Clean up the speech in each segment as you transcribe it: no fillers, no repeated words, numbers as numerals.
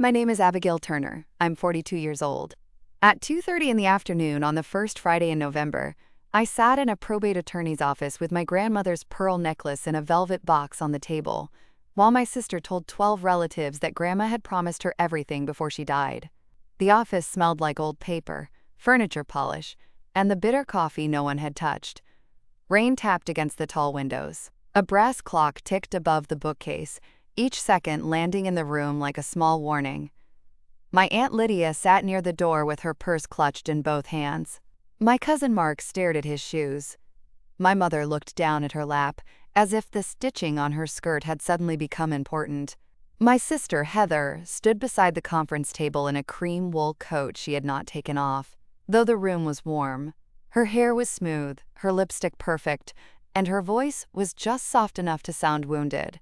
My name is Abigail Turner. I'm 42 years old. At 2:30 in the afternoon on the first Friday in November, I sat in a probate attorney's office with my grandmother's pearl necklace in a velvet box on the table, while my sister told 12 relatives that Grandma had promised her everything before she died. The office smelled like old paper, furniture polish, and the bitter coffee no one had touched. Rain tapped against the tall windows. A brass clock ticked above the bookcase, each second landing in the room like a small warning. My Aunt Lydia sat near the door with her purse clutched in both hands. My cousin Mark stared at his shoes. My mother looked down at her lap, as if the stitching on her skirt had suddenly become important. My sister, Heather, stood beside the conference table in a cream wool coat she had not taken off, though the room was warm. Her hair was smooth, her lipstick perfect, and her voice was just soft enough to sound wounded.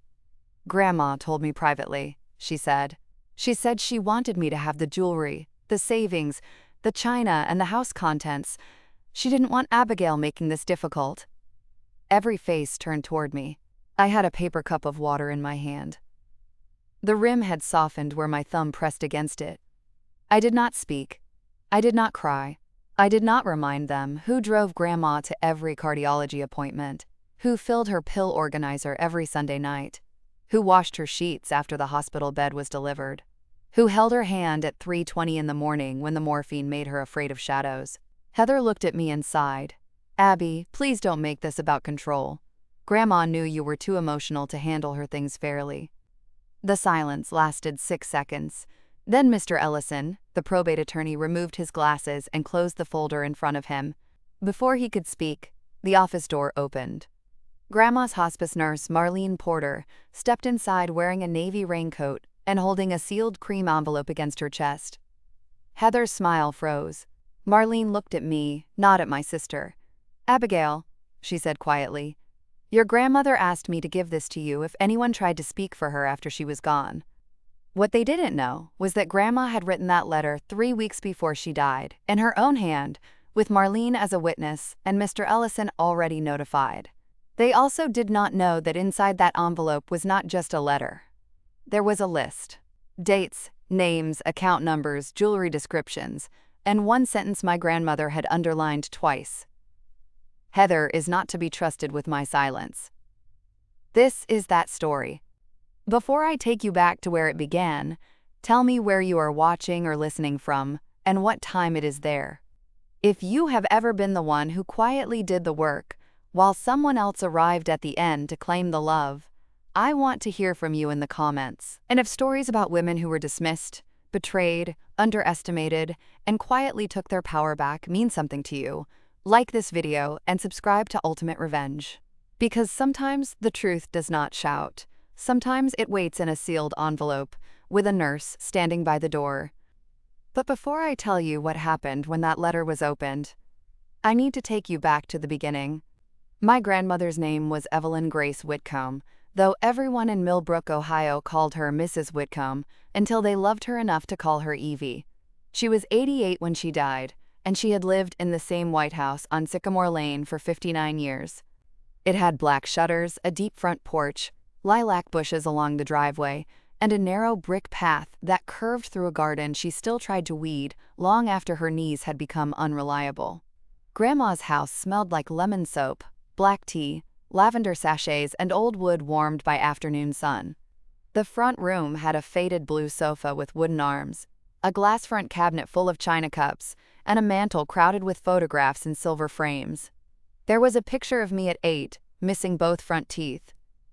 "Grandma told me privately," she said. "She said she wanted me to have the jewelry, the savings, the china, and the house contents. She didn't want Abigail making this difficult." Every face turned toward me. I had a paper cup of water in my hand. The rim had softened where my thumb pressed against it. I did not speak. I did not cry. I did not remind them who drove Grandma to every cardiology appointment, who filled her pill organizer every Sunday night, who washed her sheets after the hospital bed was delivered, who held her hand at 3:20 in the morning when the morphine made her afraid of shadows. Heather looked at me and sighed. "Abby, please don't make this about control. Grandma knew you were too emotional to handle her things fairly." The silence lasted 6 seconds. Then Mr. Ellison, the probate attorney, removed his glasses and closed the folder in front of him. Before he could speak, the office door opened. Grandma's hospice nurse, Marlene Porter, stepped inside wearing a navy raincoat and holding a sealed cream envelope against her chest. Heather's smile froze. Marlene looked at me, not at my sister. "Abigail," she said quietly, "your grandmother asked me to give this to you if anyone tried to speak for her after she was gone." What they didn't know was that Grandma had written that letter 3 weeks before she died, in her own hand, with Marlene as a witness and Mr. Ellison already notified. They also did not know that inside that envelope was not just a letter. There was a list. Dates, names, account numbers, jewelry descriptions, and one sentence my grandmother had underlined twice. "Heather is not to be trusted with my silence." This is that story. Before I take you back to where it began, tell me where you are watching or listening from and what time it is there. If you have ever been the one who quietly did the work, while someone else arrived at the end to claim the love, I want to hear from you in the comments. And if stories about women who were dismissed, betrayed, underestimated, and quietly took their power back mean something to you, like this video and subscribe to Ultimate Revenge. Because sometimes the truth does not shout. Sometimes it waits in a sealed envelope, with a nurse standing by the door. But before I tell you what happened when that letter was opened, I need to take you back to the beginning. My grandmother's name was Evelyn Grace Whitcomb, though everyone in Millbrook, Ohio called her Mrs. Whitcomb until they loved her enough to call her Evie. She was 88 when she died, and she had lived in the same White House on Sycamore Lane for 59 years. It had black shutters, a deep front porch, lilac bushes along the driveway, and a narrow brick path that curved through a garden she still tried to weed long after her knees had become unreliable. Grandma's house smelled like lemon soap, black tea, lavender sachets, and old wood warmed by afternoon sun. The front room had a faded blue sofa with wooden arms, a glass front cabinet full of china cups, and a mantel crowded with photographs in silver frames. There was a picture of me at 8, missing both front teeth,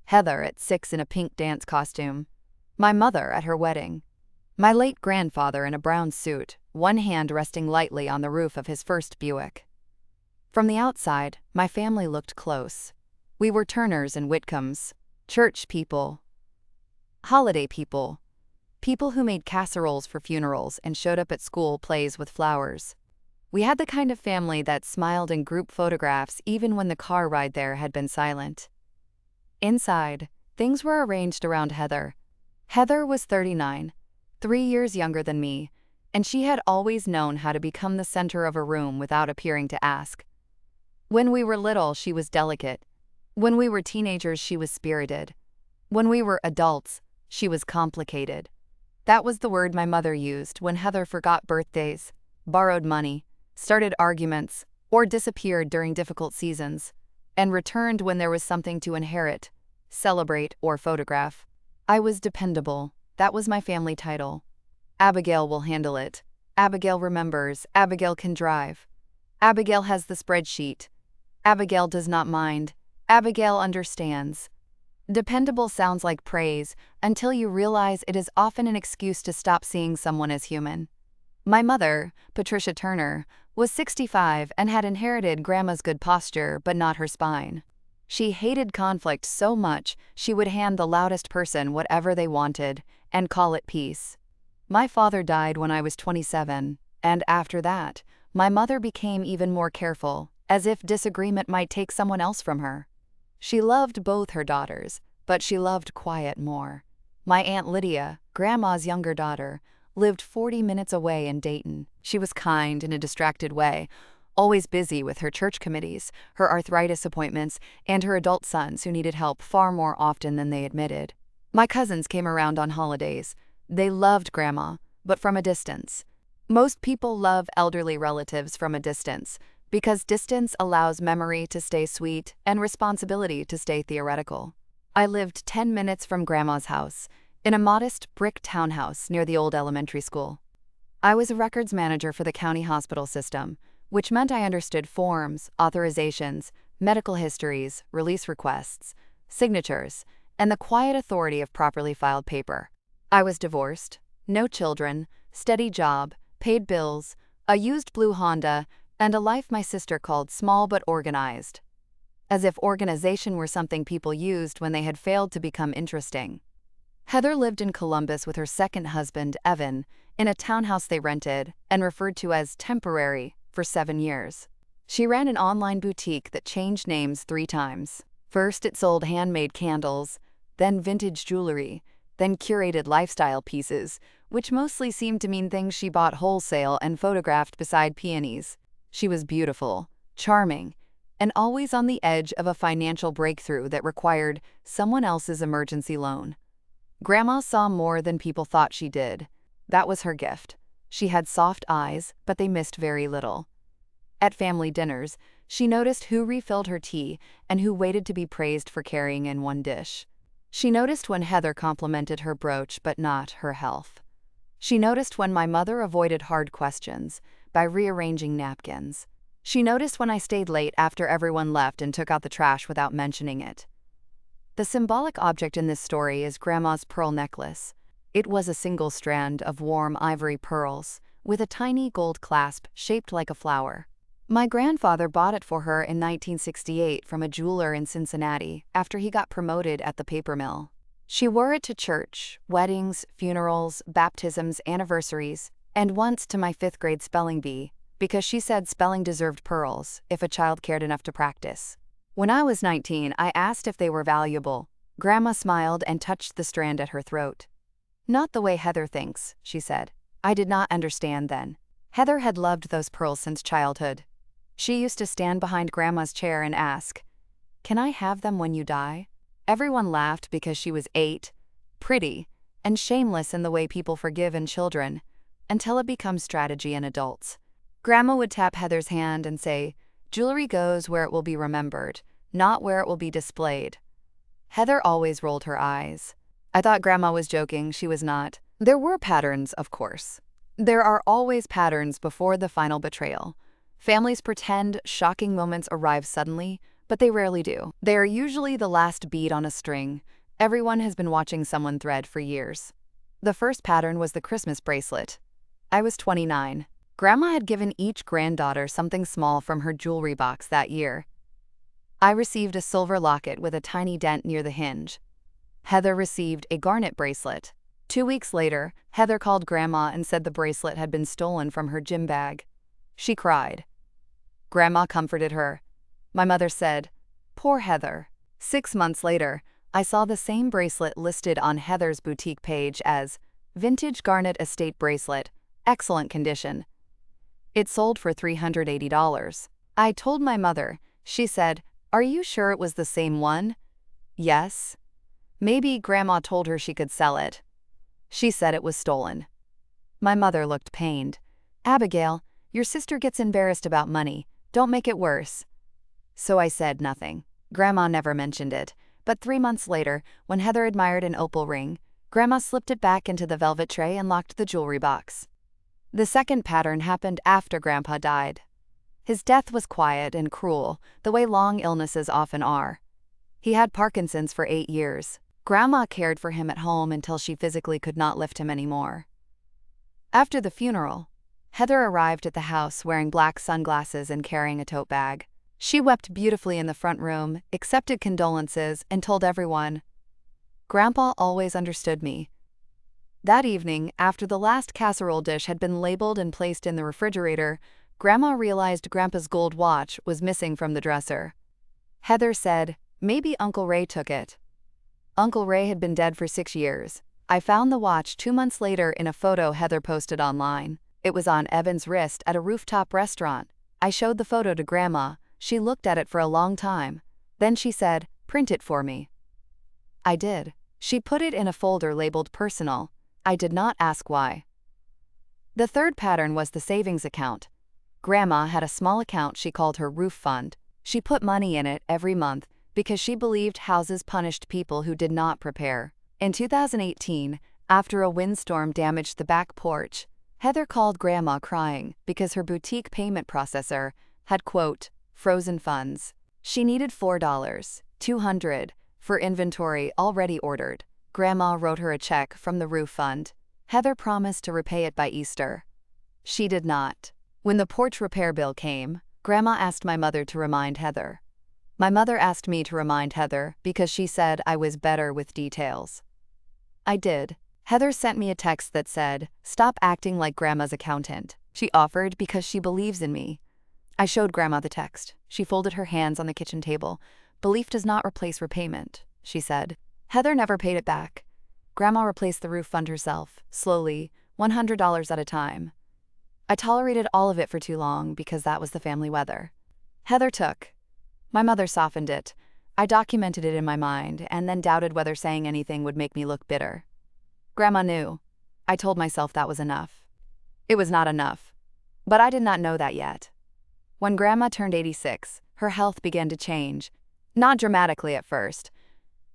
Heather at 6 in a pink dance costume, my mother at her wedding, my late grandfather in a brown suit, one hand resting lightly on the roof of his first Buick. From the outside, my family looked close. We were Turners and Whitcombs, church people, holiday people, people who made casseroles for funerals and showed up at school plays with flowers. We had the kind of family that smiled in group photographs even when the car ride there had been silent. Inside, things were arranged around Heather. Heather was 39, 3 years younger than me, and she had always known how to become the center of a room without appearing to ask. When we were little, she was delicate. When we were teenagers, she was spirited. When we were adults, she was complicated. That was the word my mother used when Heather forgot birthdays, borrowed money, started arguments, or disappeared during difficult seasons, and returned when there was something to inherit, celebrate, or photograph. I was dependable. That was my family title. Abigail will handle it. Abigail remembers. Abigail can drive. Abigail has the spreadsheet. Abigail does not mind. Abigail understands. Dependable sounds like praise until you realize it is often an excuse to stop seeing someone as human. My mother, Patricia Turner, was 65 and had inherited Grandma's good posture but not her spine. She hated conflict so much she would hand the loudest person whatever they wanted and call it peace. My father died when I was 27, and after that, my mother became even more careful, as if disagreement might take someone else from her. She loved both her daughters, but she loved quiet more. My Aunt Lydia, Grandma's younger daughter, lived 40 minutes away in Dayton. She was kind in a distracted way, always busy with her church committees, her arthritis appointments, and her adult sons who needed help far more often than they admitted. My cousins came around on holidays. They loved Grandma, but from a distance. Most people love elderly relatives from a distance, because distance allows memory to stay sweet and responsibility to stay theoretical. I lived 10 minutes from Grandma's house, in a modest brick townhouse near the old elementary school. I was a records manager for the county hospital system, which meant I understood forms, authorizations, medical histories, release requests, signatures, and the quiet authority of properly filed paper. I was divorced, no children, steady job, paid bills, a used blue Honda, and a life my sister called small but organized. As if organization were something people used when they had failed to become interesting. Heather lived in Columbus with her second husband, Evan, in a townhouse they rented and referred to as temporary for 7 years. She ran an online boutique that changed names 3 times. First, it sold handmade candles, then vintage jewelry, then curated lifestyle pieces, which mostly seemed to mean things she bought wholesale and photographed beside peonies. She was beautiful, charming, and always on the edge of a financial breakthrough that required someone else's emergency loan. Grandma saw more than people thought she did. That was her gift. She had soft eyes, but they missed very little. At family dinners, she noticed who refilled her tea and who waited to be praised for carrying in one dish. She noticed when Heather complimented her brooch but not her health. She noticed when my mother avoided hard questions by rearranging napkins. She noticed when I stayed late after everyone left and took out the trash without mentioning it. The symbolic object in this story is Grandma's pearl necklace. It was a single strand of warm ivory pearls, with a tiny gold clasp shaped like a flower. My grandfather bought it for her in 1968 from a jeweler in Cincinnati after he got promoted at the paper mill. She wore it to church, weddings, funerals, baptisms, anniversaries, and once to my 5th grade spelling bee, because she said spelling deserved pearls if a child cared enough to practice. When I was 19, I asked if they were valuable. Grandma smiled and touched the strand at her throat. "Not the way Heather thinks," she said. I did not understand then. Heather had loved those pearls since childhood. She used to stand behind Grandma's chair and ask, "Can I have them when you die?" Everyone laughed because she was 8, pretty, and shameless in the way people forgive in children, until it becomes strategy in adults. Grandma would tap Heather's hand and say, "Jewelry goes where it will be remembered, not where it will be displayed." Heather always rolled her eyes. I thought Grandma was joking. She was not. There were patterns, of course. There are always patterns before the final betrayal. Families pretend shocking moments arrive suddenly, but they rarely do. They are usually the last bead on a string. Everyone has been watching someone thread for years. The first pattern was the Christmas bracelet. I was 29. Grandma had given each granddaughter something small from her jewelry box that year. I received a silver locket with a tiny dent near the hinge. Heather received a garnet bracelet. 2 weeks later, Heather called Grandma and said the bracelet had been stolen from her gym bag. She cried. Grandma comforted her. My mother said, "Poor Heather." 6 months later, I saw the same bracelet listed on Heather's boutique page as vintage garnet estate bracelet, excellent condition. It sold for $380. I told my mother. She said, "Are you sure it was the same one?" Yes. Maybe Grandma told her she could sell it. She said it was stolen. My mother looked pained. Abigail, your sister gets embarrassed about money. Don't make it worse. So I said nothing. Grandma never mentioned it. But 3 months later, when Heather admired an opal ring, Grandma slipped it back into the velvet tray and locked the jewelry box. The second pattern happened after Grandpa died. His death was quiet and cruel, the way long illnesses often are. He had Parkinson's for 8 years. Grandma cared for him at home until she physically could not lift him anymore. After the funeral, Heather arrived at the house wearing black sunglasses and carrying a tote bag. She wept beautifully in the front room, accepted condolences, and told everyone, "Grandpa always understood me." That evening, after the last casserole dish had been labeled and placed in the refrigerator, Grandma realized Grandpa's gold watch was missing from the dresser. Heather said, "Maybe Uncle Ray took it." Uncle Ray had been dead for 6 years. I found the watch 2 months later in a photo Heather posted online. It was on Evan's wrist at a rooftop restaurant. I showed the photo to Grandma. She looked at it for a long time. Then she said, "Print it for me." I did. She put it in a folder labeled personal. I did not ask why. The third pattern was the savings account. Grandma had a small account she called her roof fund. She put money in it every month because she believed houses punished people who did not prepare. In 2018, after a windstorm damaged the back porch, Heather called Grandma crying because her boutique payment processor had, quote, frozen funds. She needed $4.200 for inventory already ordered. Grandma wrote her a check from the roof fund. Heather promised to repay it by Easter. She did not. When the porch repair bill came, Grandma asked my mother to remind Heather. My mother asked me to remind Heather because she said I was better with details. I did. Heather sent me a text that said, "Stop acting like Grandma's accountant." She offered because she believes in me. I showed Grandma the text. She folded her hands on the kitchen table. "Belief does not replace repayment," she said. Heather never paid it back. Grandma replaced the roof fund herself, slowly, $100 at a time. I tolerated all of it for too long because that was the family weather. Heather took. My mother softened it. I documented it in my mind and then doubted whether saying anything would make me look bitter. Grandma knew. I told myself that was enough. It was not enough. But I did not know that yet. When Grandma turned 86, her health began to change. Not dramatically at first.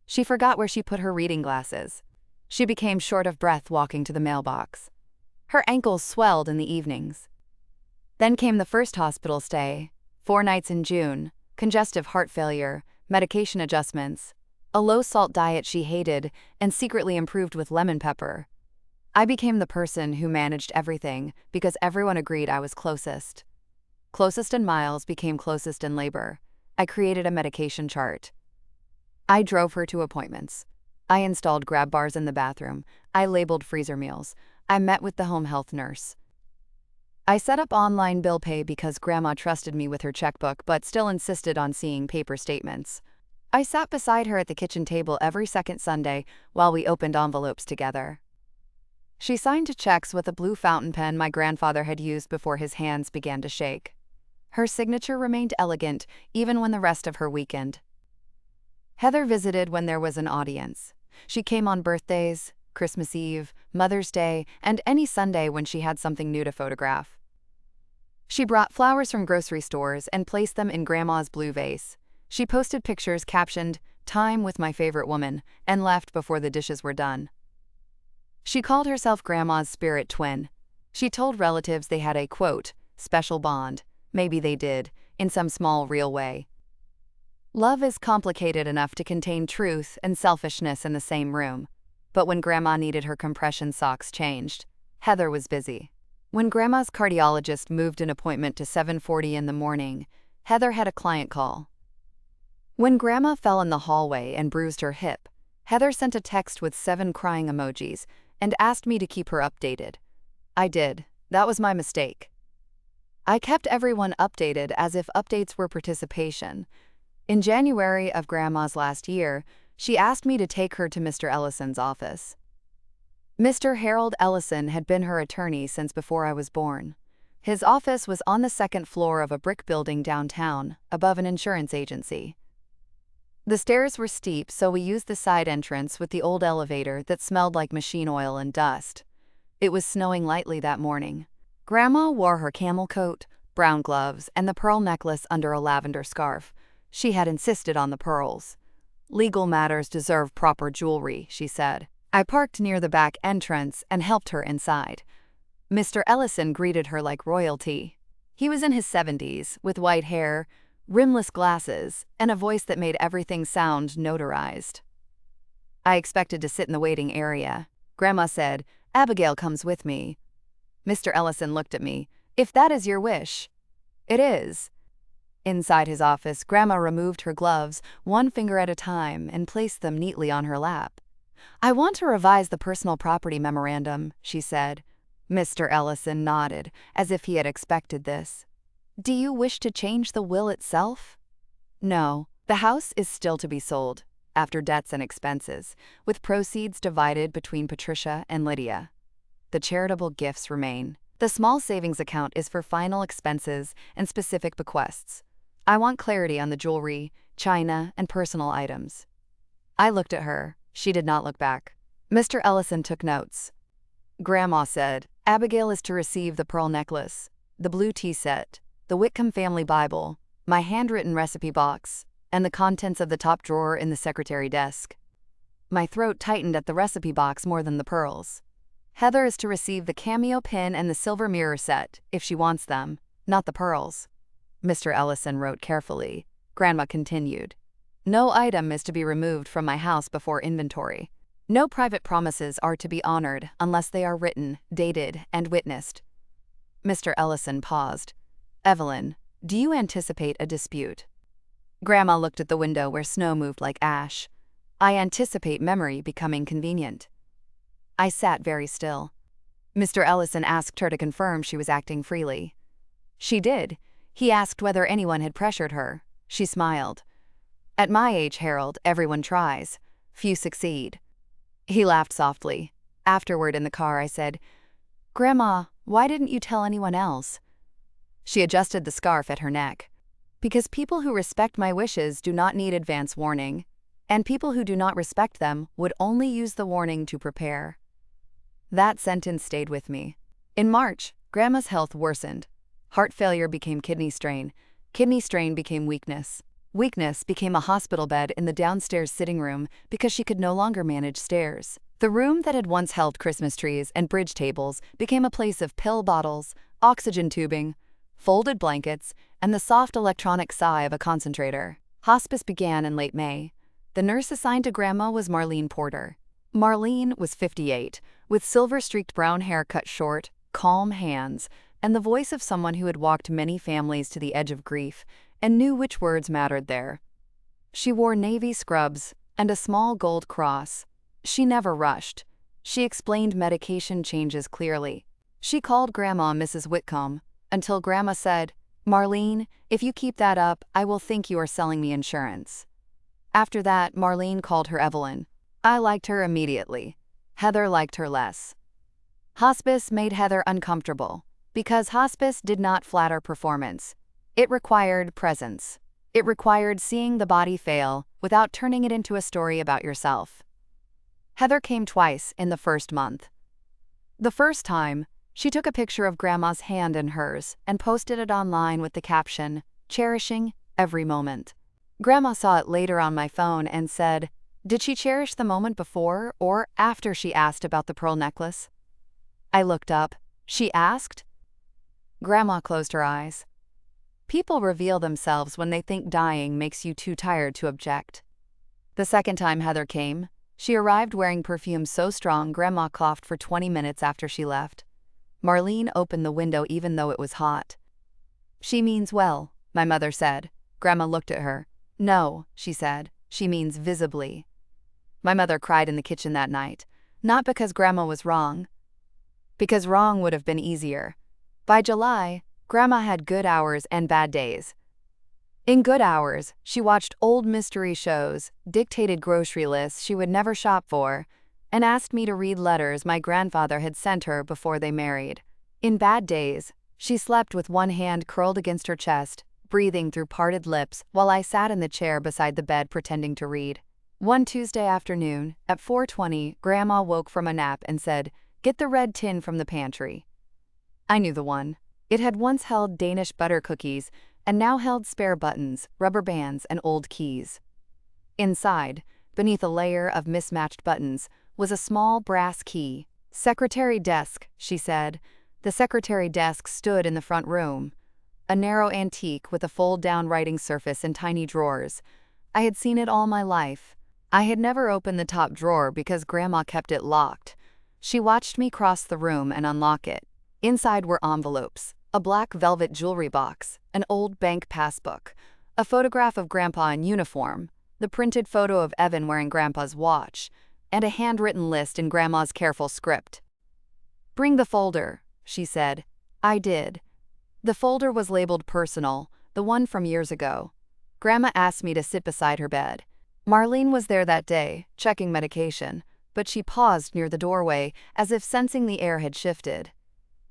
She forgot where she put her reading glasses. She became short of breath walking to the mailbox. Her ankles swelled in the evenings. Then came the first hospital stay, 4 nights in June, congestive heart failure, medication adjustments, a low-salt diet she hated and secretly improved with lemon pepper. I became the person who managed everything because everyone agreed I was closest. Closest in miles became closest in labor. I created a medication chart. I drove her to appointments. I installed grab bars in the bathroom. I labeled freezer meals. I met with the home health nurse. I set up online bill pay because Grandma trusted me with her checkbook but still insisted on seeing paper statements. I sat beside her at the kitchen table every second Sunday while we opened envelopes together. She signed checks with a blue fountain pen my grandfather had used before his hands began to shake. Her signature remained elegant even when the rest of her weakened. Heather visited when there was an audience. She came on birthdays, Christmas Eve, Mother's Day, and any Sunday when she had something new to photograph. She brought flowers from grocery stores and placed them in Grandma's blue vase. She posted pictures captioned, "Time with my favorite woman," and left before the dishes were done. She called herself Grandma's spirit twin. She told relatives they had a, quote, special bond. Maybe they did, in some small, real way. Love is complicated enough to contain truth and selfishness in the same room. But when Grandma needed her compression socks changed, Heather was busy. When Grandma's cardiologist moved an appointment to 7:40 in the morning, Heather had a client call. When Grandma fell in the hallway and bruised her hip, Heather sent a text with 7 crying emojis and asked me to keep her updated. I did. That was my mistake. I kept everyone updated as if updates were participation. In January of Grandma's last year, she asked me to take her to Mr. Ellison's office. Mr. Harold Ellison had been her attorney since before I was born. His office was on the 2nd floor of a brick building downtown, above an insurance agency. The stairs were steep, so we used the side entrance with the old elevator that smelled like machine oil and dust. It was snowing lightly that morning. Grandma wore her camel coat, brown gloves, and the pearl necklace under a lavender scarf. She had insisted on the pearls. "Legal matters deserve proper jewelry," she said. I parked near the back entrance and helped her inside. Mr. Ellison greeted her like royalty. He was in his 70s, with white hair, rimless glasses, and a voice that made everything sound notarized. I expected to sit in the waiting area. Grandma said, "Abigail comes with me." Mr. Ellison looked at me. "If that is your wish." "It is." Inside his office, Grandma removed her gloves, one finger at a time, and placed them neatly on her lap. "I want to revise the personal property memorandum," she said. Mr. Ellison nodded, as if he had expected this. "Do you wish to change the will itself?" "No. The house is still to be sold, after debts and expenses, with proceeds divided between Patricia and Lydia. The charitable gifts remain. The small savings account is for final expenses and specific bequests. I want clarity on the jewelry, china, and personal items." I looked at her. She did not look back. Mr. Ellison took notes. Grandma said, "Abigail is to receive the pearl necklace, the blue tea set, the Whitcomb family Bible, my handwritten recipe box, and the contents of the top drawer in the secretary desk." My throat tightened at the recipe box more than the pearls. "Heather is to receive the cameo pin and the silver mirror set, if she wants them, not the pearls." Mr. Ellison wrote carefully. Grandma continued, "No item is to be removed from my house before inventory. No private promises are to be honored unless they are written, dated, and witnessed." Mr. Ellison paused. "Evelyn, do you anticipate a dispute?" Grandma looked at the window where snow moved like ash. "I anticipate memory becoming convenient." I sat very still. Mr. Ellison asked her to confirm she was acting freely. She did. He asked whether anyone had pressured her. She smiled. "At my age, Harold, everyone tries. Few succeed." He laughed softly. Afterward in the car I said, "Grandma, why didn't you tell anyone else?" She adjusted the scarf at her neck. "Because people who respect my wishes do not need advance warning, and people who do not respect them would only use the warning to prepare." That sentence stayed with me. In March, Grandma's health worsened. Heart failure became kidney strain became weakness. Weakness became a hospital bed in the downstairs sitting room because she could no longer manage stairs. The room that had once held Christmas trees and bridge tables became a place of pill bottles, oxygen tubing, folded blankets, and the soft electronic sigh of a concentrator. Hospice began in late May. The nurse assigned to Grandma was Marlene Porter. Marlene was 58, with silver-streaked brown hair cut short, calm hands, and the voice of someone who had walked many families to the edge of grief and knew which words mattered there. She wore navy scrubs and a small gold cross. She never rushed. She explained medication changes clearly. She called Grandma Mrs. Whitcomb until Grandma said, "Marlene, if you keep that up, I will think you are selling me insurance." After that, Marlene called her Evelyn. I liked her immediately. Heather liked her less. Hospice made Heather uncomfortable because hospice did not flatter performance. It required presence. It required seeing the body fail without turning it into a story about yourself. Heather came twice in the first month. The first time, she took a picture of Grandma's hand in hers and posted it online with the caption, "Cherishing every moment." Grandma saw it later on my phone and said, "Did she cherish the moment before or after she asked about the pearl necklace?" I looked up. "She asked?" Grandma closed her eyes. People reveal themselves when they think dying makes you too tired to object. The second time Heather came, she arrived wearing perfume so strong Grandma coughed for 20 minutes after she left. Marlene opened the window even though it was hot. "She means well," my mother said. Grandma looked at her. "No," she said, "she means visibly." My mother cried in the kitchen that night, not because Grandma was wrong, because wrong would have been easier. By July, Grandma had good hours and bad days. In good hours, she watched old mystery shows, dictated grocery lists she would never shop for, and asked me to read letters my grandfather had sent her before they married. In bad days, she slept with one hand curled against her chest, breathing through parted lips while I sat in the chair beside the bed pretending to read. One Tuesday afternoon, at 4:20, Grandma woke from a nap and said, "Get the red tin from the pantry." I knew the one. It had once held Danish butter cookies and now held spare buttons, rubber bands, and old keys. Inside, beneath a layer of mismatched buttons, was a small brass key. "Secretary desk," she said. The secretary desk stood in the front room, a narrow antique with a fold-down writing surface and tiny drawers. I had seen it all my life. I had never opened the top drawer because Grandma kept it locked. She watched me cross the room and unlock it. Inside were envelopes, a black velvet jewelry box, an old bank passbook, a photograph of Grandpa in uniform, the printed photo of Evan wearing Grandpa's watch, and a handwritten list in Grandma's careful script. "Bring the folder," she said. I did. The folder was labeled personal, the one from years ago. Grandma asked me to sit beside her bed. Marlene was there that day, checking medication, but she paused near the doorway as if sensing the air had shifted.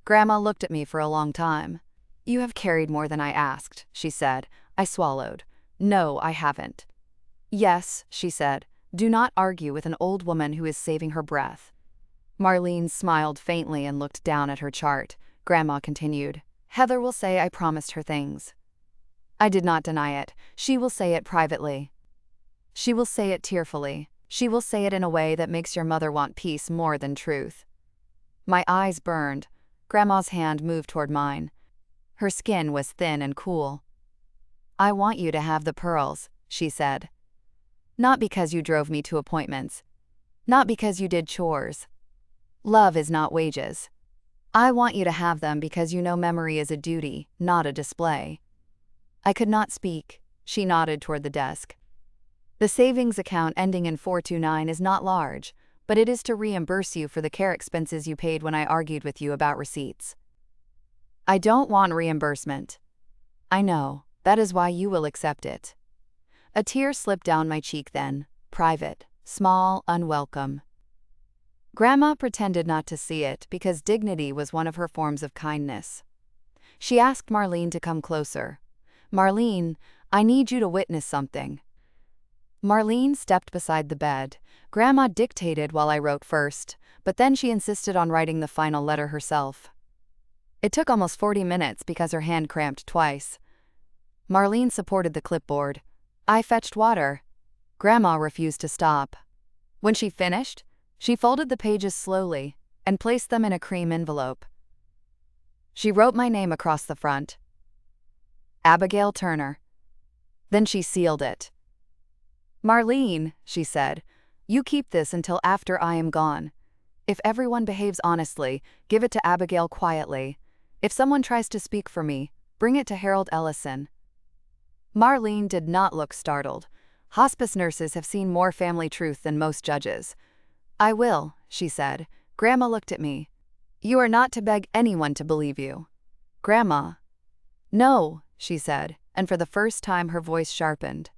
Grandma looked at me for a long time. "You have carried more than I asked," she said. I swallowed. "No, I haven't." "Yes," she said. "Do not argue with an old woman who is saving her breath." Marlene smiled faintly and looked down at her chart. Grandma continued, "Heather will say I promised her things." I did not deny it. She will say it privately. She will say it tearfully. She will say it in a way that makes your mother want peace more than truth. My eyes burned. Grandma's hand moved toward mine. Her skin was thin and cool. "I want you to have the pearls," she said. "Not because you drove me to appointments. Not because you did chores. Love is not wages. I want you to have them because you know memory is a duty, not a display." I could not speak. She nodded toward the desk. "The savings account ending in 429 is not large, but it is to reimburse you for the care expenses you paid when I argued with you about receipts." "I don't want reimbursement." "I know. That is why you will accept it." A tear slipped down my cheek then, private, small, unwelcome. Grandma pretended not to see it because dignity was one of her forms of kindness. She asked Marlene to come closer. "Marlene, I need you to witness something." Marlene stepped beside the bed. Grandma dictated while I wrote first, but then she insisted on writing the final letter herself. It took almost 40 minutes because her hand cramped twice. Marlene supported the clipboard. I fetched water. Grandma refused to stop. When she finished, she folded the pages slowly and placed them in a cream envelope. She wrote my name across the front. Abigail Turner. Then she sealed it. "Marlene," she said, "you keep this until after I am gone. If everyone behaves honestly, give it to Abigail quietly. If someone tries to speak for me, bring it to Harold Ellison." Marlene did not look startled. Hospice nurses have seen more family truth than most judges. "I will," she said. Grandma looked at me. "You are not to beg anyone to believe you." "Grandma." "No," she said, and for the first time her voice sharpened.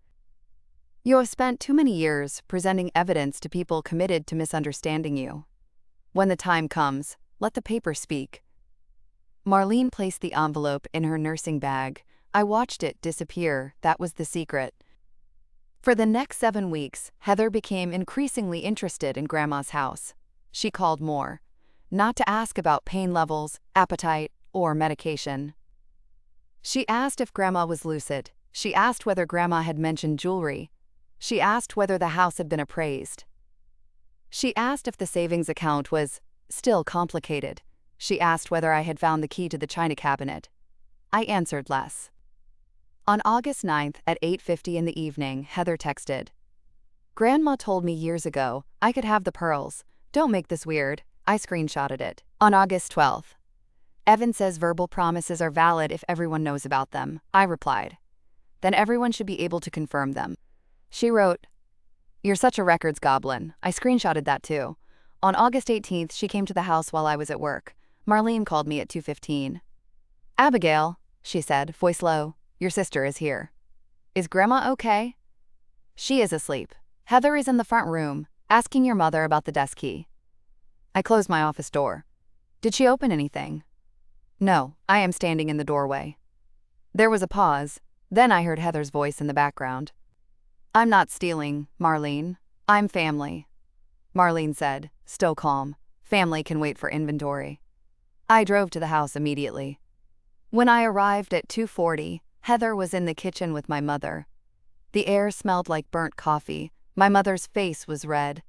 "You have spent too many years presenting evidence to people committed to misunderstanding you. When the time comes, let the paper speak." Marlene placed the envelope in her nursing bag. I watched it disappear. That was the secret. For the next 7 weeks, Heather became increasingly interested in Grandma's house. She called more, not to ask about pain levels, appetite, or medication. She asked if Grandma was lucid. She asked whether Grandma had mentioned jewelry. She asked whether the house had been appraised. She asked if the savings account was still complicated. She asked whether I had found the key to the china cabinet. I answered less. On August 9th at 8:50 in the evening, Heather texted, "Grandma told me years ago I could have the pearls. Don't make this weird." I screenshotted it. On August 12th, "Evan says verbal promises are valid if everyone knows about them." I replied, "Then everyone should be able to confirm them." She wrote, "You're such a records goblin." I screenshotted that too. On August 18th, she came to the house while I was at work. Marlene called me at 2:15. "Abigail," she said, voice low, "your sister is here." "Is Grandma okay?" "She is asleep. Heather is in the front room, asking your mother about the desk key." I closed my office door. "Did she open anything?" "No, I am standing in the doorway." There was a pause. Then I heard Heather's voice in the background. "I'm not stealing, Marlene. I'm family," Marlene said, still calm. "Family can wait for inventory." I drove to the house immediately. When I arrived at 2:40, Heather was in the kitchen with my mother. The air smelled like burnt coffee. My mother's face was red.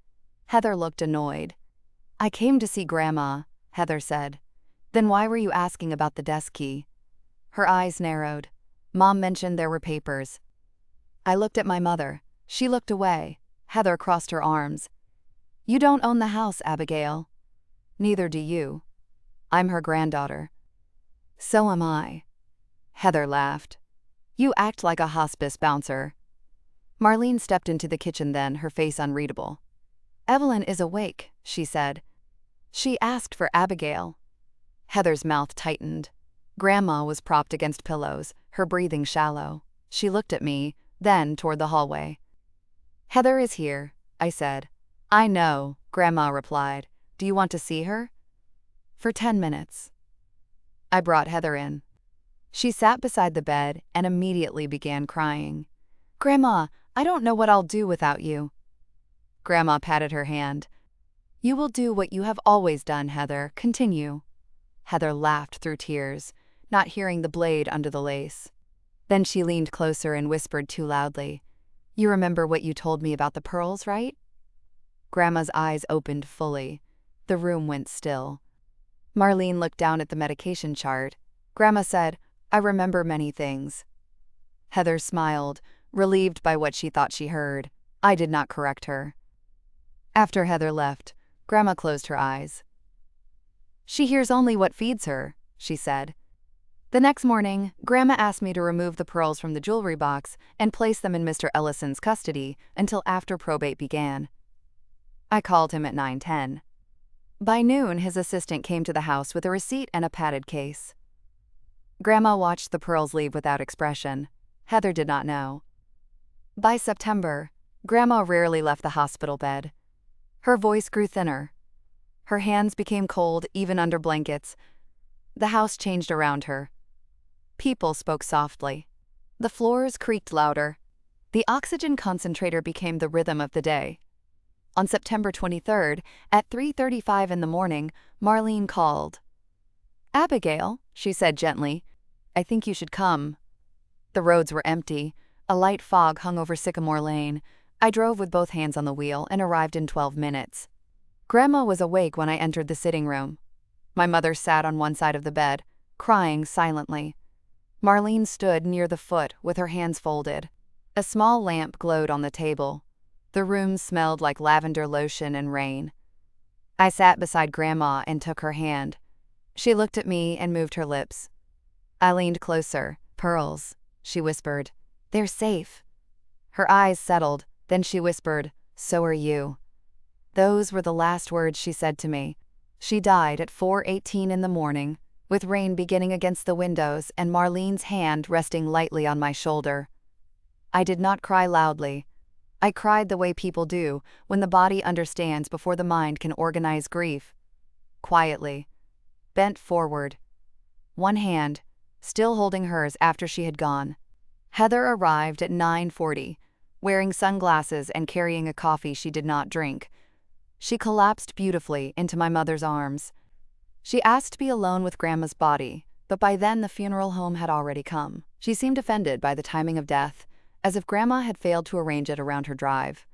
Heather looked annoyed. "I came to see Grandma," Heather said. "Then why were you asking about the desk key?" Her eyes narrowed. "Mom mentioned there were papers." I looked at my mother. She looked away. Heather crossed her arms. "You don't own the house, Abigail." "Neither do you. I'm her granddaughter." "So am I." Heather laughed. "You act like a hospice bouncer." Marlene stepped into the kitchen then, her face unreadable. "Evelyn is awake," she said. "She asked for Abigail." Heather's mouth tightened. Grandma was propped against pillows, her breathing shallow. She looked at me, then toward the hallway. "Heather is here," I said. "I know," Grandma replied. "Do you want to see her?" "For 10 minutes." I brought Heather in. She sat beside the bed and immediately began crying. "Grandma, I don't know what I'll do without you." Grandma patted her hand. "You will do what you have always done, Heather. Continue." Heather laughed through tears, not hearing the blade under the lace. Then she leaned closer and whispered too loudly, "You remember what you told me about the pearls, right?" Grandma's eyes opened fully. The room went still. Marlene looked down at the medication chart. Grandma said, "I remember many things." Heather smiled, relieved by what she thought she heard. I did not correct her. After Heather left, Grandma closed her eyes. "She hears only what feeds her," she said. The next morning, Grandma asked me to remove the pearls from the jewelry box and place them in Mr. Ellison's custody until after probate began. I called him at 9:10. By noon, his assistant came to the house with a receipt and a padded case. Grandma watched the pearls leave without expression. Heather did not know. By September, Grandma rarely left the hospital bed. Her voice grew thinner. Her hands became cold even under blankets. The house changed around her. People spoke softly. The floors creaked louder. The oxygen concentrator became the rhythm of the day. On September 23rd, at 3:35 in the morning, Marlene called. "Abigail," she said gently, "I think you should come." The roads were empty. A light fog hung over Sycamore Lane. I drove with both hands on the wheel and arrived in 12 minutes. Grandma was awake when I entered the sitting room. My mother sat on one side of the bed, crying silently. Marlene stood near the foot with her hands folded. A small lamp glowed on the table. The room smelled like lavender lotion and rain. I sat beside Grandma and took her hand. She looked at me and moved her lips. I leaned closer. "Pearls," she whispered. "They're safe." Her eyes settled, then she whispered, "So are you." Those were the last words she said to me. She died at 4:18 in the morning, with rain beginning against the windows and Marlene's hand resting lightly on my shoulder. I did not cry loudly. I cried the way people do when the body understands before the mind can organize grief. Quietly, bent forward, one hand still holding hers after she had gone. Heather arrived at 9:40, wearing sunglasses and carrying a coffee she did not drink. She collapsed beautifully into my mother's arms. She asked to be alone with Grandma's body, but by then the funeral home had already come. She seemed offended by the timing of death, as if Grandma had failed to arrange it around her drive.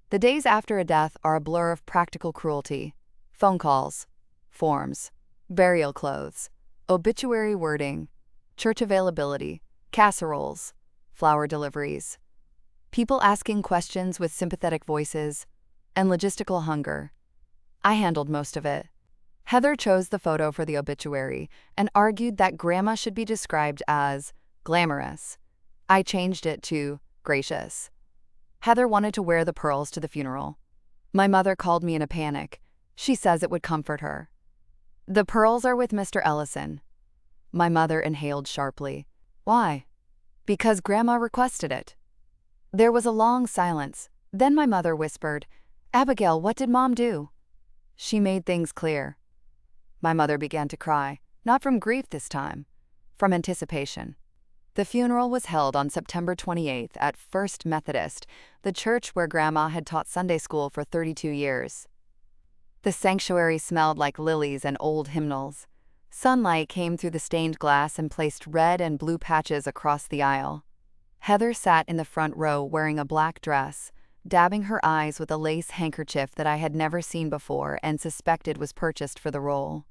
The days after a death are a blur of practical cruelty. Phone calls, forms, burial clothes, obituary wording, church availability, casseroles, flower deliveries, people asking questions with sympathetic voices, and logistical hunger. I handled most of it. Heather chose the photo for the obituary and argued that Grandma should be described as glamorous. I changed it to gracious. Heather wanted to wear the pearls to the funeral. My mother called me in a panic. She says it would comfort her. "The pearls are with Mr. Ellison." My mother inhaled sharply. "Why?" "Because Grandma requested it." There was a long silence. Then my mother whispered, "Abigail, what did Mom do?" She made things clear. My mother began to cry, not from grief this time, from anticipation. The funeral was held on September 28th at First Methodist, the church where Grandma had taught Sunday school for 32 years. The sanctuary smelled like lilies and old hymnals. Sunlight came through the stained glass and placed red and blue patches across the aisle. Heather sat in the front row wearing a black dress, dabbing her eyes with a lace handkerchief that I had never seen before and suspected was purchased for the role.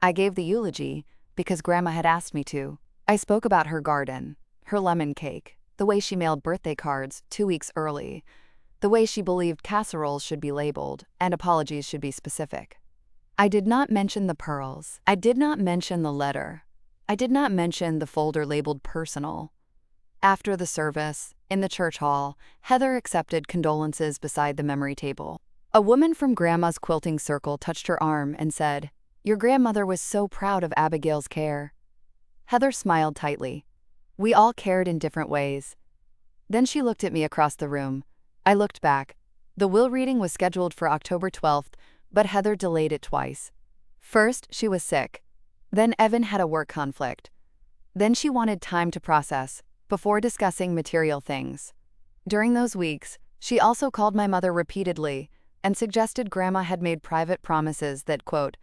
I gave the eulogy because Grandma had asked me to. I spoke about her garden, her lemon cake, the way she mailed birthday cards 2 weeks early, the way she believed casseroles should be labeled and apologies should be specific. I did not mention the pearls. I did not mention the letter. I did not mention the folder labeled personal. After the service, in the church hall, Heather accepted condolences beside the memory table. A woman from Grandma's quilting circle touched her arm and said, "Your grandmother was so proud of Abigail's care." Heather smiled tightly. We all cared in different ways. Then she looked at me across the room. I looked back. The will reading was scheduled for October 12th, but Heather delayed it twice. First, she was sick. Then Evan had a work conflict. Then she wanted time to process, before discussing material things. During those weeks, she also called my mother repeatedly and suggested Grandma had made private promises that, quote,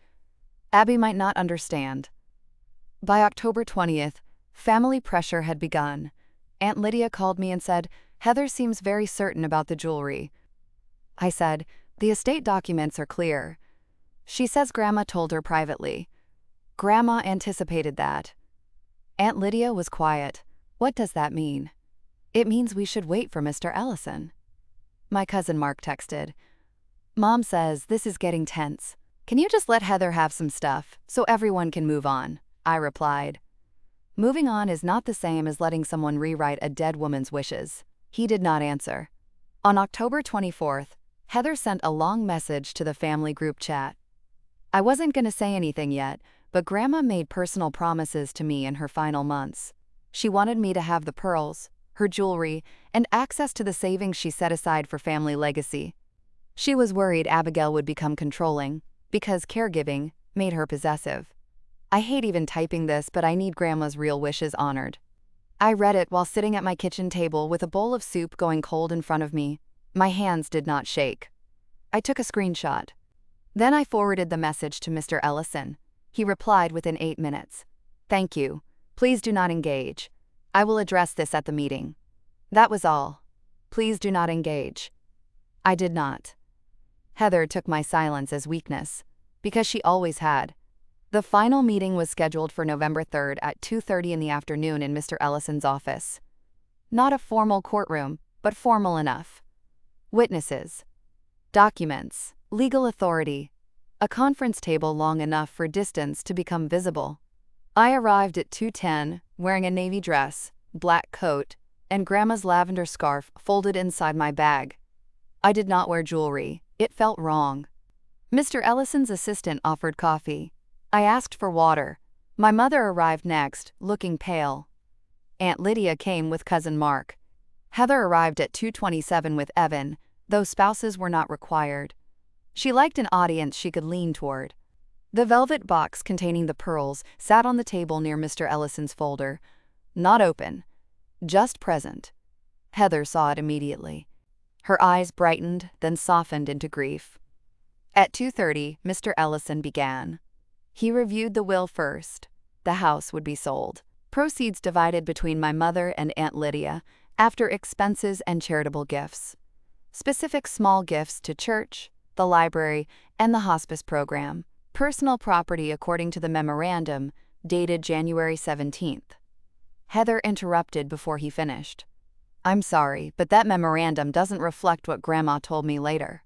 Abby might not understand. By October 20th, family pressure had begun. Aunt Lydia called me and said, "Heather seems very certain about the jewelry." I said, "The estate documents are clear." She says Grandma told her privately. Grandma anticipated that. Aunt Lydia was quiet. What does that mean? It means we should wait for Mr. Ellison. My cousin Mark texted. Mom says this is getting tense. Can you just let Heather have some stuff so everyone can move on? I replied. Moving on is not the same as letting someone rewrite a dead woman's wishes. He did not answer. On October 24th, Heather sent a long message to the family group chat. I wasn't going to say anything yet, but Grandma made personal promises to me in her final months. She wanted me to have the pearls, her jewelry, and access to the savings she set aside for family legacy. She was worried Abigail would become controlling, because caregiving made her possessive. I hate even typing this, but I need Grandma's real wishes honored. I read it while sitting at my kitchen table with a bowl of soup going cold in front of me. My hands did not shake. I took a screenshot. Then I forwarded the message to Mr. Ellison. He replied within 8 minutes. Thank you. Please do not engage. I will address this at the meeting. That was all. Please do not engage. I did not. Heather took my silence as weakness, because she always had. The final meeting was scheduled for November 3rd at 2:30 in the afternoon in Mr. Ellison's office. Not a formal courtroom, but formal enough. Witnesses. Documents. Legal authority. A conference table long enough for distance to become visible. I arrived at 2:10, wearing a navy dress, black coat, and Grandma's lavender scarf folded inside my bag. I did not wear jewelry. It felt wrong. Mr. Ellison's assistant offered coffee. I asked for water. My mother arrived next, looking pale. Aunt Lydia came with cousin Mark. Heather arrived at 2:27 with Evan, though spouses were not required. She liked an audience she could lean toward. The velvet box containing the pearls sat on the table near Mr. Ellison's folder. Not open. Just present. Heather saw it immediately. Her eyes brightened, then softened into grief. At 2:30, Mr. Ellison began. He reviewed the will first. The house would be sold. Proceeds divided between my mother and Aunt Lydia, after expenses and charitable gifts. Specific small gifts to church, the library, and the hospice program. Personal property according to the memorandum, dated January 17th. Heather interrupted before he finished. I'm sorry, but that memorandum doesn't reflect what Grandma told me later.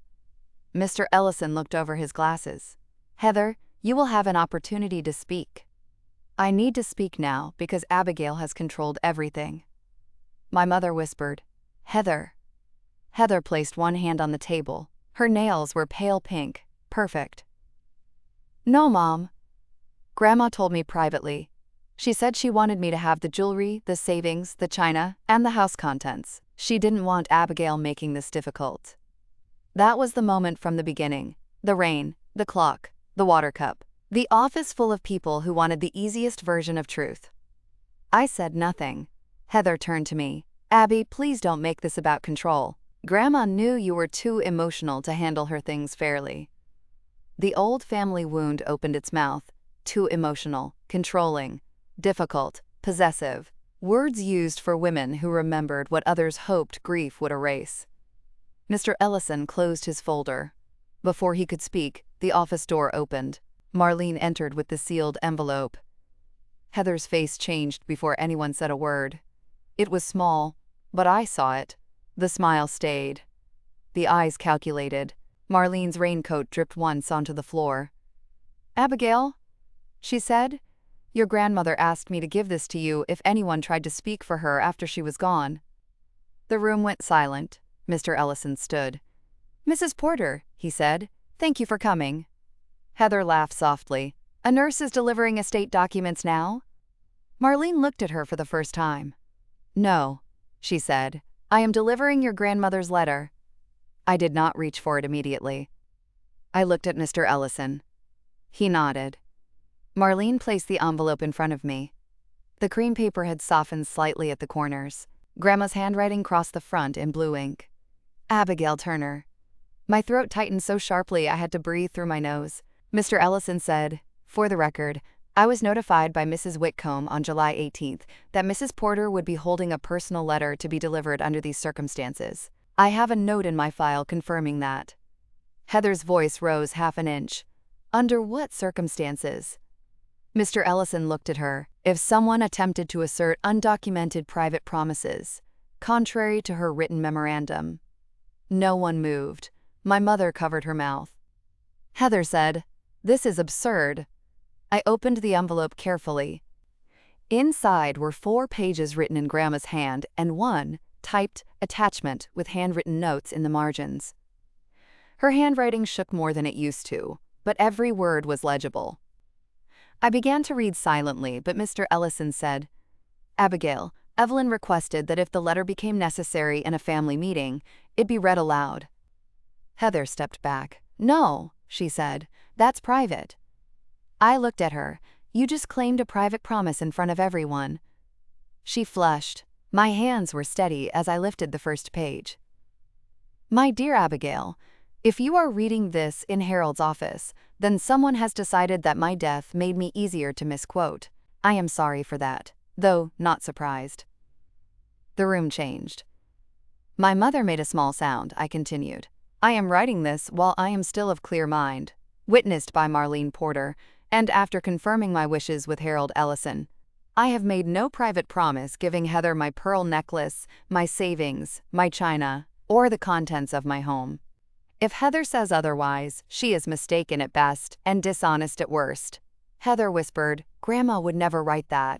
Mr. Ellison looked over his glasses. Heather, you will have an opportunity to speak. I need to speak now because Abigail has controlled everything. My mother whispered, Heather. Heather placed one hand on the table. Her nails were pale pink, perfect. No, Mom. Grandma told me privately. She said she wanted me to have the jewelry, the savings, the china, and the house contents. She didn't want Abigail making this difficult. That was the moment from the beginning. The rain, the clock, the water cup. The office full of people who wanted the easiest version of truth. I said nothing. Heather turned to me. Abby, please don't make this about control. Grandma knew you were too emotional to handle her things fairly. The old family wound opened its mouth. Too emotional, controlling, difficult, possessive. Words used for women who remembered what others hoped grief would erase. Mr. Ellison closed his folder. Before he could speak, the office door opened. Marlene entered with the sealed envelope. Heather's face changed before anyone said a word. It was small, but I saw it. The smile stayed. The eyes calculated. Marlene's raincoat dripped once onto the floor. "Abigail," she said, "your grandmother asked me to give this to you if anyone tried to speak for her after she was gone." The room went silent. Mr. Ellison stood. "Mrs. Porter," he said, "thank you for coming." Heather laughed softly. "A nurse is delivering estate documents now?" Marlene looked at her for the first time. "No," she said, "I am delivering your grandmother's letter." I did not reach for it immediately. I looked at Mr. Ellison. He nodded. Marlene placed the envelope in front of me. The cream paper had softened slightly at the corners. Grandma's handwriting crossed the front in blue ink. Abigail Turner. My throat tightened so sharply I had to breathe through my nose. Mr. Ellison said, "For the record, I was notified by Mrs. Whitcomb on July 18th that Mrs. Porter would be holding a personal letter to be delivered under these circumstances. I have a note in my file confirming that." Heather's voice rose half an inch. "Under what circumstances?" Mr. Ellison looked at her. "If someone attempted to assert undocumented private promises, contrary to her written memorandum." No one moved. My mother covered her mouth. Heather said, "This is absurd." I opened the envelope carefully. Inside were 4 pages written in Grandma's hand and one, typed, attachment with handwritten notes in the margins. Her handwriting shook more than it used to, but every word was legible. I began to read silently, but Mr. Ellison said, "Abigail, Evelyn requested that if the letter became necessary in a family meeting, it be read aloud." Heather stepped back. "No," she said, "that's private." I looked at her. "You just claimed a private promise in front of everyone." She flushed. My hands were steady as I lifted the first page. "My dear Abigail, if you are reading this in Harold's office, then someone has decided that my death made me easier to misquote. I am sorry for that, though not surprised." The room changed. "My mother made a small sound," I continued. "I am writing this while I am still of clear mind, witnessed by Marlene Porter, and after confirming my wishes with Harold Ellison. I have made no private promise giving Heather my pearl necklace, my savings, my china, or the contents of my home. If Heather says otherwise, she is mistaken at best and dishonest at worst." Heather whispered, "Grandma would never write that."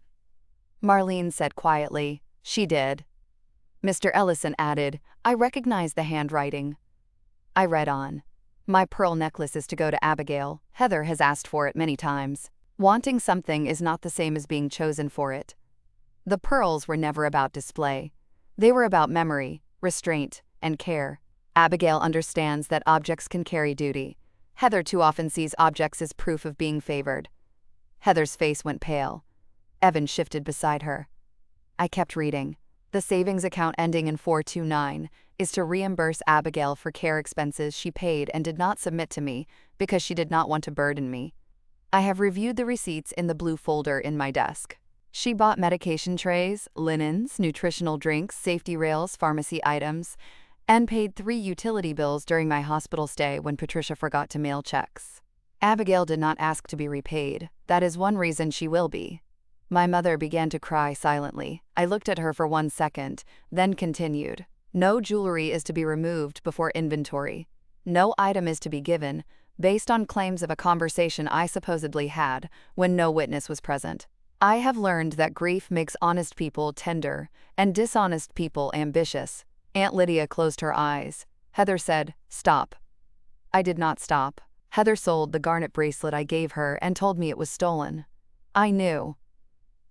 Marlene said quietly, "She did." Mr. Ellison added, "I recognize the handwriting." I read on. "My pearl necklace is to go to Abigail. Heather has asked for it many times. Wanting something is not the same as being chosen for it." The pearls were never about display. They were about memory, restraint, and care. Abigail understands that objects can carry duty. Heather too often sees objects as proof of being favored. Heather's face went pale. Evan shifted beside her. I kept reading. "The savings account ending in 429 is to reimburse Abigail for care expenses she paid and did not submit to me because she did not want to burden me. I have reviewed the receipts in the blue folder in my desk. She bought medication trays, linens, nutritional drinks, safety rails, pharmacy items, and paid 3 utility bills during my hospital stay when Patricia forgot to mail checks. Abigail did not ask to be repaid. That is one reason she will be." My mother began to cry silently. I looked at her for 1 second, then continued. "No jewelry is to be removed before inventory. No item is to be given, based on claims of a conversation I supposedly had when no witness was present. I have learned that grief makes honest people tender and dishonest people ambitious." Aunt Lydia closed her eyes. Heather said, "Stop." I did not stop. Heather sold the garnet bracelet I gave her and told me it was stolen. I knew.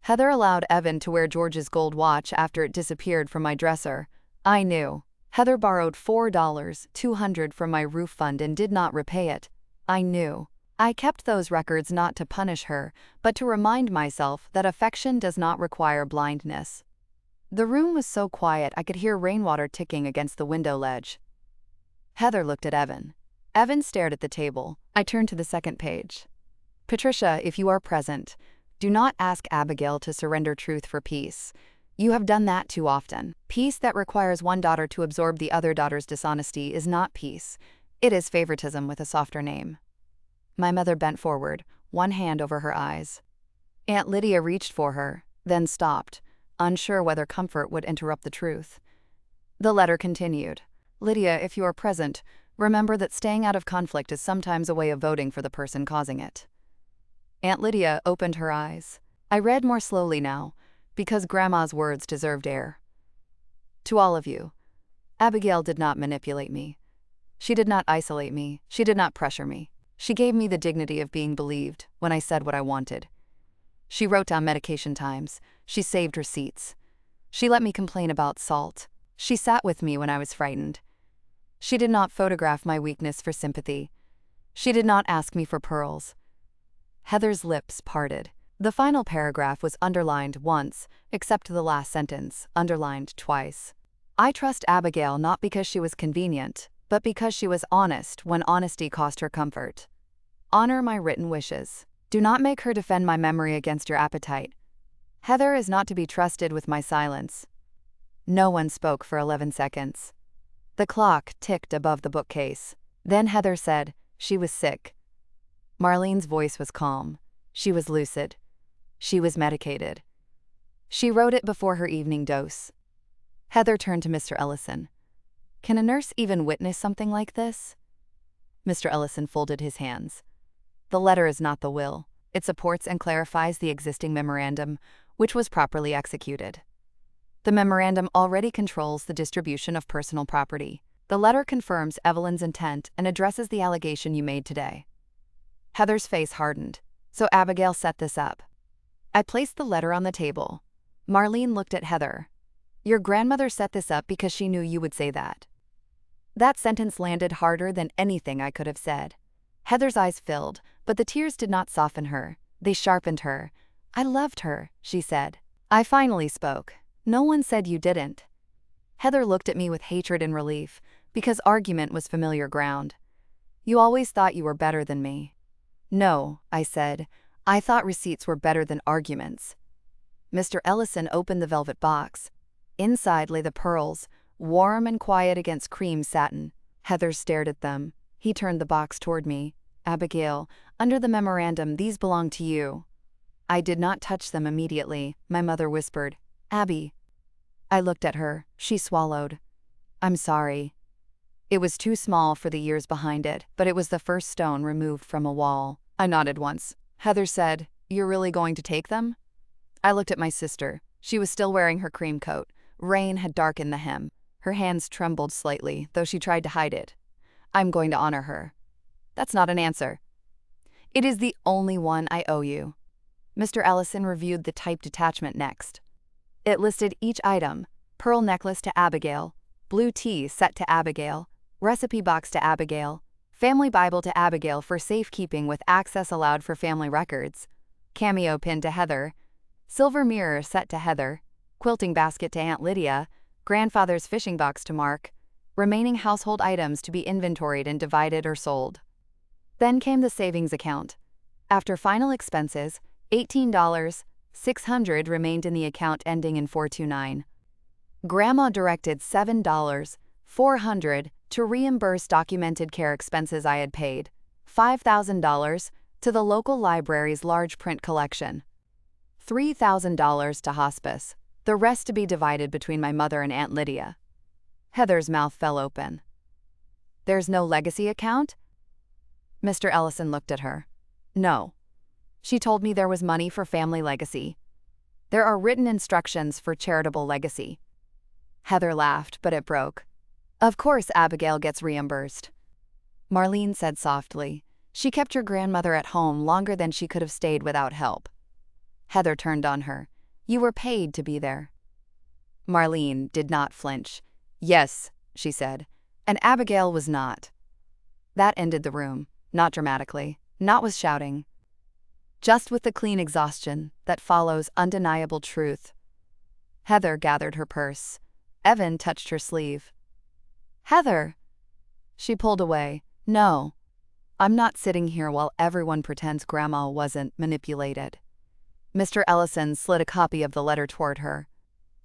Heather allowed Evan to wear George's gold watch after it disappeared from my dresser. I knew. Heather borrowed $4,200 from my roof fund and did not repay it. I knew. I kept those records not to punish her, but to remind myself that affection does not require blindness. The room was so quiet I could hear rainwater ticking against the window ledge. Heather looked at Evan. Evan stared at the table. I turned to the second page. Patricia, if you are present, do not ask Abigail to surrender truth for peace. You have done that too often. Peace that requires one daughter to absorb the other daughter's dishonesty is not peace. It is favoritism with a softer name. My mother bent forward, one hand over her eyes. Aunt Lydia reached for her, then stopped, unsure whether comfort would interrupt the truth. The letter continued. Lydia, if you are present, remember that staying out of conflict is sometimes a way of voting for the person causing it. Aunt Lydia opened her eyes. I read more slowly now, because Grandma's words deserved air. To all of you, Abigail did not manipulate me. She did not isolate me. She did not pressure me. She gave me the dignity of being believed when I said what I wanted. She wrote down medication times. She saved receipts. She let me complain about salt. She sat with me when I was frightened. She did not photograph my weakness for sympathy. She did not ask me for pearls. Heather's lips parted. The final paragraph was underlined once, except the last sentence, underlined twice. I trust Abigail not because she was convenient, but because she was honest when honesty cost her comfort. Honor my written wishes. Do not make her defend my memory against your appetite. Heather is not to be trusted with my silence. No one spoke for 11 seconds. The clock ticked above the bookcase. Then Heather said, she was sick. Marlene's voice was calm. She was lucid. She was medicated. She wrote it before her evening dose. Heather turned to Mr. Ellison. Can a nurse even witness something like this? Mr. Ellison folded his hands. The letter is not the will. It supports and clarifies the existing memorandum, which was properly executed. The memorandum already controls the distribution of personal property. The letter confirms Evelyn's intent and addresses the allegation you made today. Heather's face hardened. So Abigail set this up. I placed the letter on the table. Marlene looked at Heather. Your grandmother set this up because she knew you would say that. That sentence landed harder than anything I could have said. Heather's eyes filled, but the tears did not soften her. They sharpened her. I loved her, she said. I finally spoke. No one said you didn't. Heather looked at me with hatred and relief, because argument was familiar ground. You always thought you were better than me. No, I said. I thought receipts were better than arguments. Mr. Ellison opened the velvet box. Inside lay the pearls, warm and quiet against cream satin. Heather stared at them. He turned the box toward me. Abigail, under the memorandum, these belong to you. I did not touch them immediately. My mother whispered, Abby. I looked at her. She swallowed. I'm sorry. It was too small for the years behind it, but it was the first stone removed from a wall. I nodded once. Heather said, You're really going to take them? I looked at my sister. She was still wearing her cream coat. Rain had darkened the hem. Her hands trembled slightly, though she tried to hide it. I'm going to honor her. That's not an answer. It is the only one I owe you. Mr. Ellison reviewed the typed attachment next. It listed each item: pearl necklace to Abigail, blue tea set to Abigail, recipe box to Abigail, family Bible to Abigail for safekeeping with access allowed for family records, cameo pin to Heather, silver mirror set to Heather, quilting basket to Aunt Lydia, grandfather's fishing box to Mark, remaining household items to be inventoried and divided or sold. Then came the savings account. After final expenses, $18,600 remained in the account ending in 429. Grandma directed $7,400 to reimburse documented care expenses I had paid, $5,000 to the local library's large print collection, $3,000 to hospice, the rest to be divided between my mother and Aunt Lydia. Heather's mouth fell open. There's no legacy account? Mr. Ellison looked at her. No. She told me there was money for family legacy. There are written instructions for charitable legacy. Heather laughed, but it broke. Of course Abigail gets reimbursed. Marlene said softly, She kept your grandmother at home longer than she could have stayed without help. Heather turned on her. You were paid to be there. Marlene did not flinch. Yes, she said, and Abigail was not. That ended the room, not dramatically, not with shouting, just with the clean exhaustion that follows undeniable truth. Heather gathered her purse. Evan touched her sleeve. Heather! She pulled away. No. I'm not sitting here while everyone pretends Grandma wasn't manipulated. Mr. Ellison slid a copy of the letter toward her.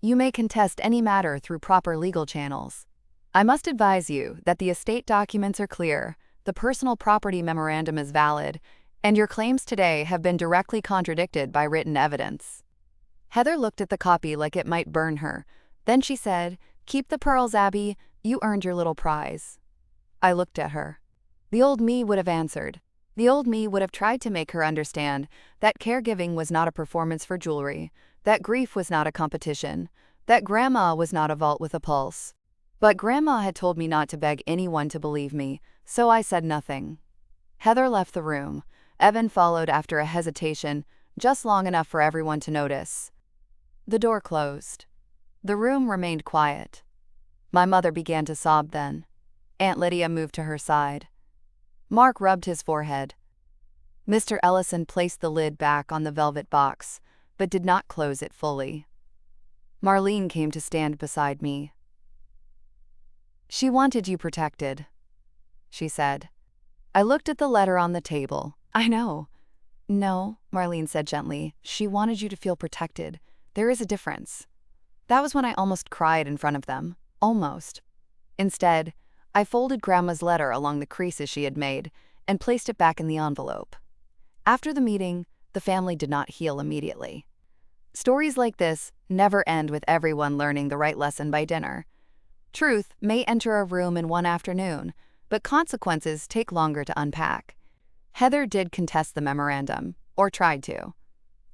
You may contest any matter through proper legal channels. I must advise you that the estate documents are clear, the personal property memorandum is valid, and your claims today have been directly contradicted by written evidence. Heather looked at the copy like it might burn her. Then she said, Keep the pearls, Abby. You earned your little prize. I looked at her. The old me would have answered. The old me would have tried to make her understand that caregiving was not a performance for jewelry, that grief was not a competition, that Grandma was not a vault with a pulse. But Grandma had told me not to beg anyone to believe me, so I said nothing. Heather left the room. Evan followed after a hesitation, just long enough for everyone to notice. The door closed. The room remained quiet. My mother began to sob then. Aunt Lydia moved to her side. Mark rubbed his forehead. Mr. Ellison placed the lid back on the velvet box, but did not close it fully. Marlene came to stand beside me. She wanted you protected, she said. I looked at the letter on the table. I know. No, Marlene said gently. She wanted you to feel protected. There is a difference. That was when I almost cried in front of them. Almost. Instead, I folded Grandma's letter along the creases she had made and placed it back in the envelope. After the meeting, the family did not heal immediately. Stories like this never end with everyone learning the right lesson by dinner. Truth may enter a room in one afternoon, but consequences take longer to unpack. Heather did contest the memorandum, or tried to.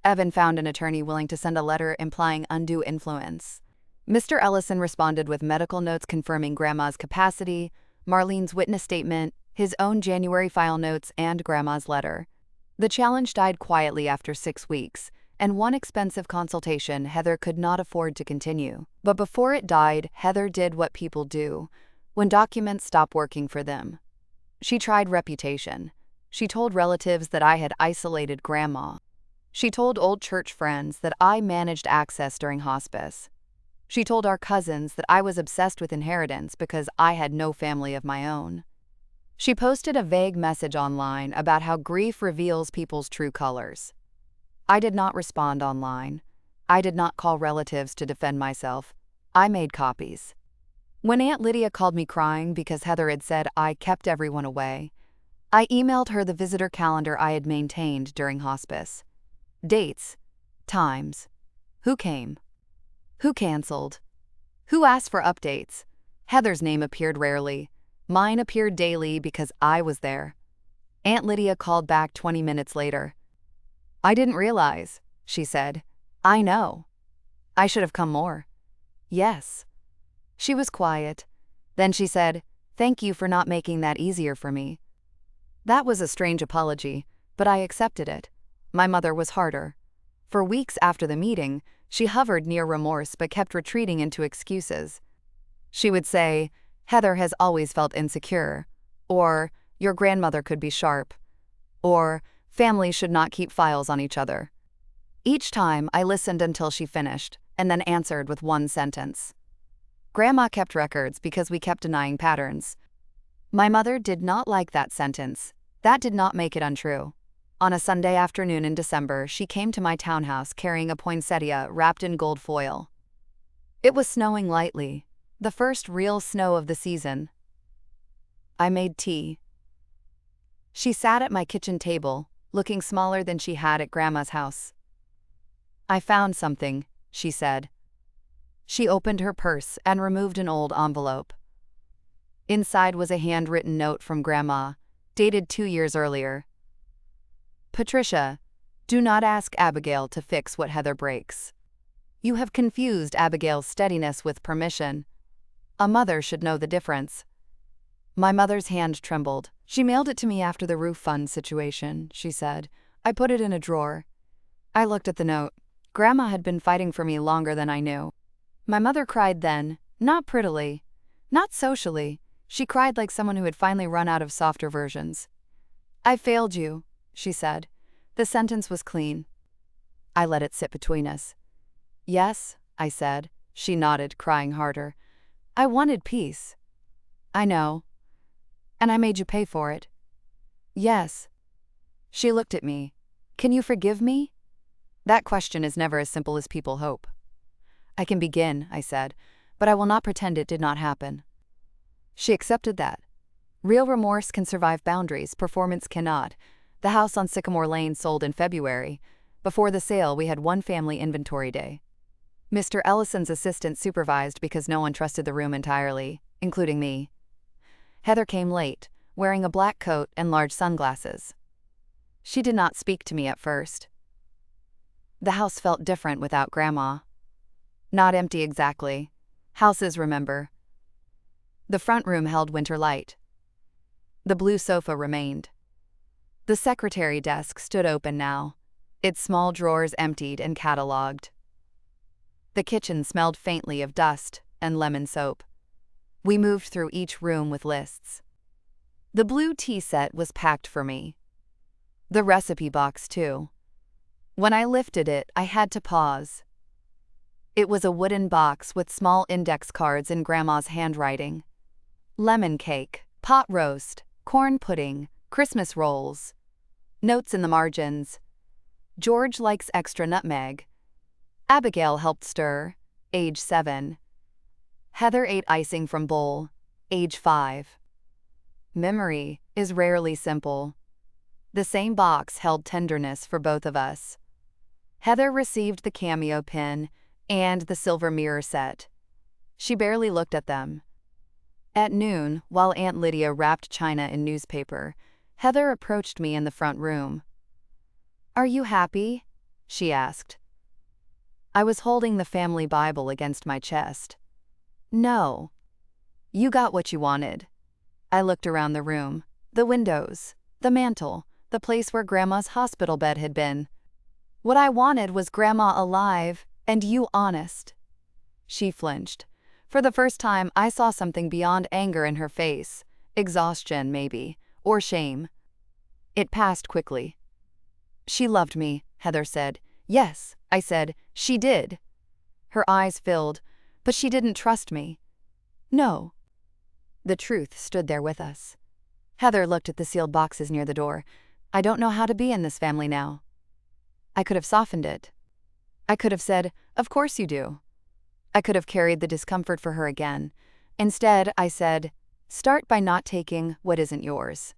Evan found an attorney willing to send a letter implying undue influence. Mr. Ellison responded with medical notes confirming Grandma's capacity, Marlene's witness statement, his own January file notes, and Grandma's letter. The challenge died quietly after 6 weeks, and one expensive consultation Heather could not afford to continue. But before it died, Heather did what people do when documents stop working for them. She tried reputation. She told relatives that I had isolated Grandma. She told old church friends that I managed access during hospice. She told our cousins that I was obsessed with inheritance because I had no family of my own. She posted a vague message online about how grief reveals people's true colors. I did not respond online. I did not call relatives to defend myself. I made copies. When Aunt Lydia called me crying because Heather had said I kept everyone away, I emailed her the visitor calendar I had maintained during hospice. Dates, times, who came, who canceled, who asked for updates. Heather's name appeared rarely. Mine appeared daily because I was there. Aunt Lydia called back 20 minutes later. I didn't realize, she said. I know. I should have come more. Yes. She was quiet. Then she said, Thank you for not making that easier for me. That was a strange apology, but I accepted it. My mother was harder. For weeks after the meeting, she hovered near remorse but kept retreating into excuses. She would say, Heather has always felt insecure, or your grandmother could be sharp, or families should not keep files on each other. Each time I listened until she finished, and then answered with one sentence. Grandma kept records because we kept denying patterns. My mother did not like that sentence. That did not make it untrue. On a Sunday afternoon in December, she came to my townhouse carrying a poinsettia wrapped in gold foil. It was snowing lightly, the first real snow of the season. I made tea. She sat at my kitchen table, looking smaller than she had at Grandma's house. I found something, she said. She opened her purse and removed an old envelope. Inside was a handwritten note from Grandma, dated 2 years earlier. Patricia, do not ask Abigail to fix what Heather breaks. You have confused Abigail's steadiness with permission. A mother should know the difference. My mother's hand trembled. She mailed it to me after the roof fund situation, she said. I put it in a drawer. I looked at the note. Grandma had been fighting for me longer than I knew. My mother cried then, not prettily, not socially. She cried like someone who had finally run out of softer versions. I failed you, she said. The sentence was clean. I let it sit between us. Yes, I said. She nodded, crying harder. I wanted peace. I know. And I made you pay for it. Yes. She looked at me. Can you forgive me? That question is never as simple as people hope. I can begin, I said, but I will not pretend it did not happen. She accepted that. Real remorse can survive boundaries, performance cannot. The house on Sycamore Lane sold in February. Before the sale, we had one family inventory day. Mr. Ellison's assistant supervised because no one trusted the room entirely, including me. Heather came late, wearing a black coat and large sunglasses. She did not speak to me at first. The house felt different without Grandma. Not empty exactly. Houses remember. The front room held winter light. The blue sofa remained. The secretary desk stood open now, its small drawers emptied and catalogued. The kitchen smelled faintly of dust and lemon soap. We moved through each room with lists. The blue tea set was packed for me. The recipe box, too. When I lifted it, I had to pause. It was a wooden box with small index cards in Grandma's handwriting. Lemon cake, pot roast, corn pudding, Christmas rolls. Notes in the margins. George likes extra nutmeg. Abigail helped stir, age 7. Heather ate icing from bowl, age 5. Memory is rarely simple. The same box held tenderness for both of us. Heather received the cameo pin and the silver mirror set. She barely looked at them. At noon, while Aunt Lydia wrapped china in newspaper, Heather approached me in the front room. "Are you happy?" she asked. I was holding the family Bible against my chest. "No." "You got what you wanted." I looked around the room. The windows, the mantel, the place where Grandma's hospital bed had been. "What I wanted was Grandma alive, and you honest." She flinched. For the first time, I saw something beyond anger in her face. Exhaustion, maybe, or shame. It passed quickly. "She loved me," Heather said. "Yes," I said, "she did." Her eyes filled. "But she didn't trust me." "No." The truth stood there with us. Heather looked at the sealed boxes near the door. "I don't know how to be in this family now." I could have softened it. I could have said, "Of course you do." I could have carried the discomfort for her again. Instead, I said, "Start by not taking what isn't yours."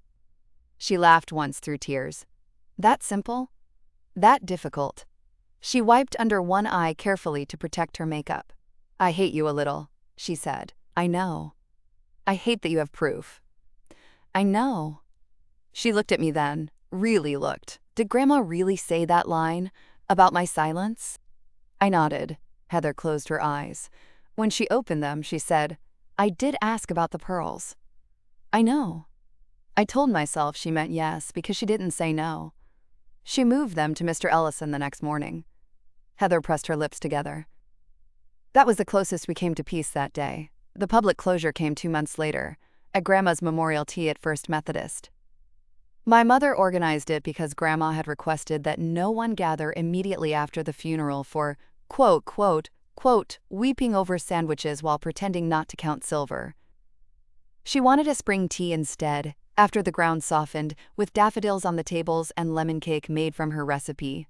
She laughed once through tears. That simple? That difficult? She wiped under one eye carefully to protect her makeup. "I hate you a little," she said. "I know. I hate that you have proof." "I know." She looked at me then, really looked. Did Grandma really say that line about my silence? I nodded. Heather closed her eyes. When she opened them, she said, "I did ask about the pearls." "I know." I told myself she meant yes because she didn't say no. She moved them to Mr. Ellison the next morning. Heather pressed her lips together. That was the closest we came to peace that day. The public closure came 2 months later, at Grandma's memorial tea at First Methodist. My mother organized it because Grandma had requested that no one gather immediately after the funeral for quote, weeping over sandwiches while pretending not to count silver. She wanted a spring tea instead, after the ground softened, with daffodils on the tables and lemon cake made from her recipe.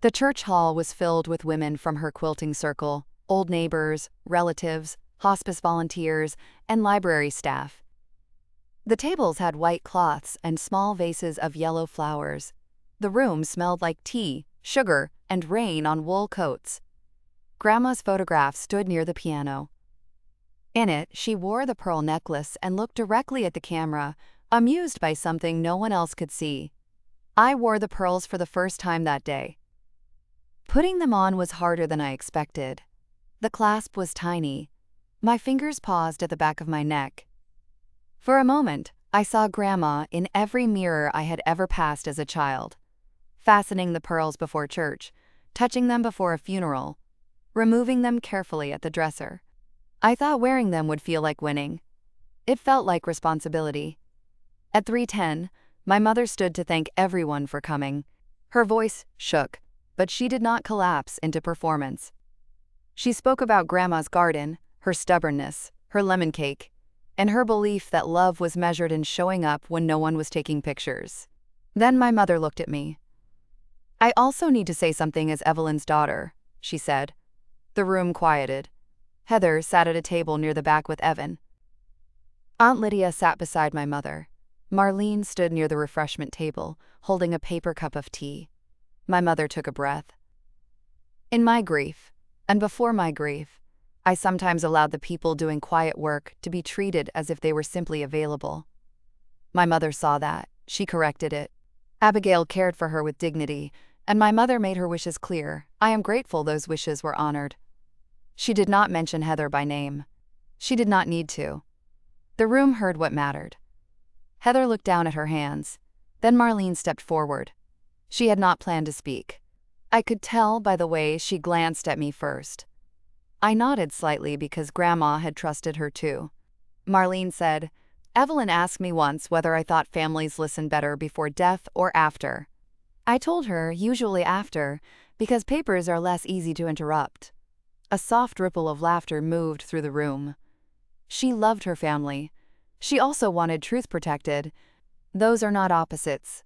The church hall was filled with women from her quilting circle, old neighbors, relatives, hospice volunteers, and library staff. The tables had white cloths and small vases of yellow flowers. The room smelled like tea, sugar, and rain on wool coats. Grandma's photograph stood near the piano. In it, she wore the pearl necklace and looked directly at the camera, amused by something no one else could see. I wore the pearls for the first time that day. Putting them on was harder than I expected. The clasp was tiny. My fingers paused at the back of my neck. For a moment, I saw Grandma in every mirror I had ever passed as a child. Fastening the pearls before church, touching them before a funeral, removing them carefully at the dresser. I thought wearing them would feel like winning. It felt like responsibility. At 3:10, my mother stood to thank everyone for coming. Her voice shook, but she did not collapse into performance. She spoke about Grandma's garden, her stubbornness, her lemon cake, and her belief that love was measured in showing up when no one was taking pictures. Then my mother looked at me. "I also need to say something as Evelyn's daughter," she said. The room quieted. Heather sat at a table near the back with Evan. Aunt Lydia sat beside my mother. Marlene stood near the refreshment table, holding a paper cup of tea. My mother took a breath. In my grief, and before my grief, I sometimes allowed the people doing quiet work to be treated as if they were simply available. My mother saw that. She corrected it. Abigail cared for her with dignity, and my mother made her wishes clear. I am grateful those wishes were honored. She did not mention Heather by name. She did not need to. The room heard what mattered. Heather looked down at her hands. Then Marlene stepped forward. She had not planned to speak. I could tell by the way she glanced at me first. I nodded slightly because Grandma had trusted her too. Marlene said, "Evelyn asked me once whether I thought families listen better before death or after. I told her usually after, because papers are less easy to interrupt." A soft ripple of laughter moved through the room. She loved her family. She also wanted truth protected. Those are not opposites.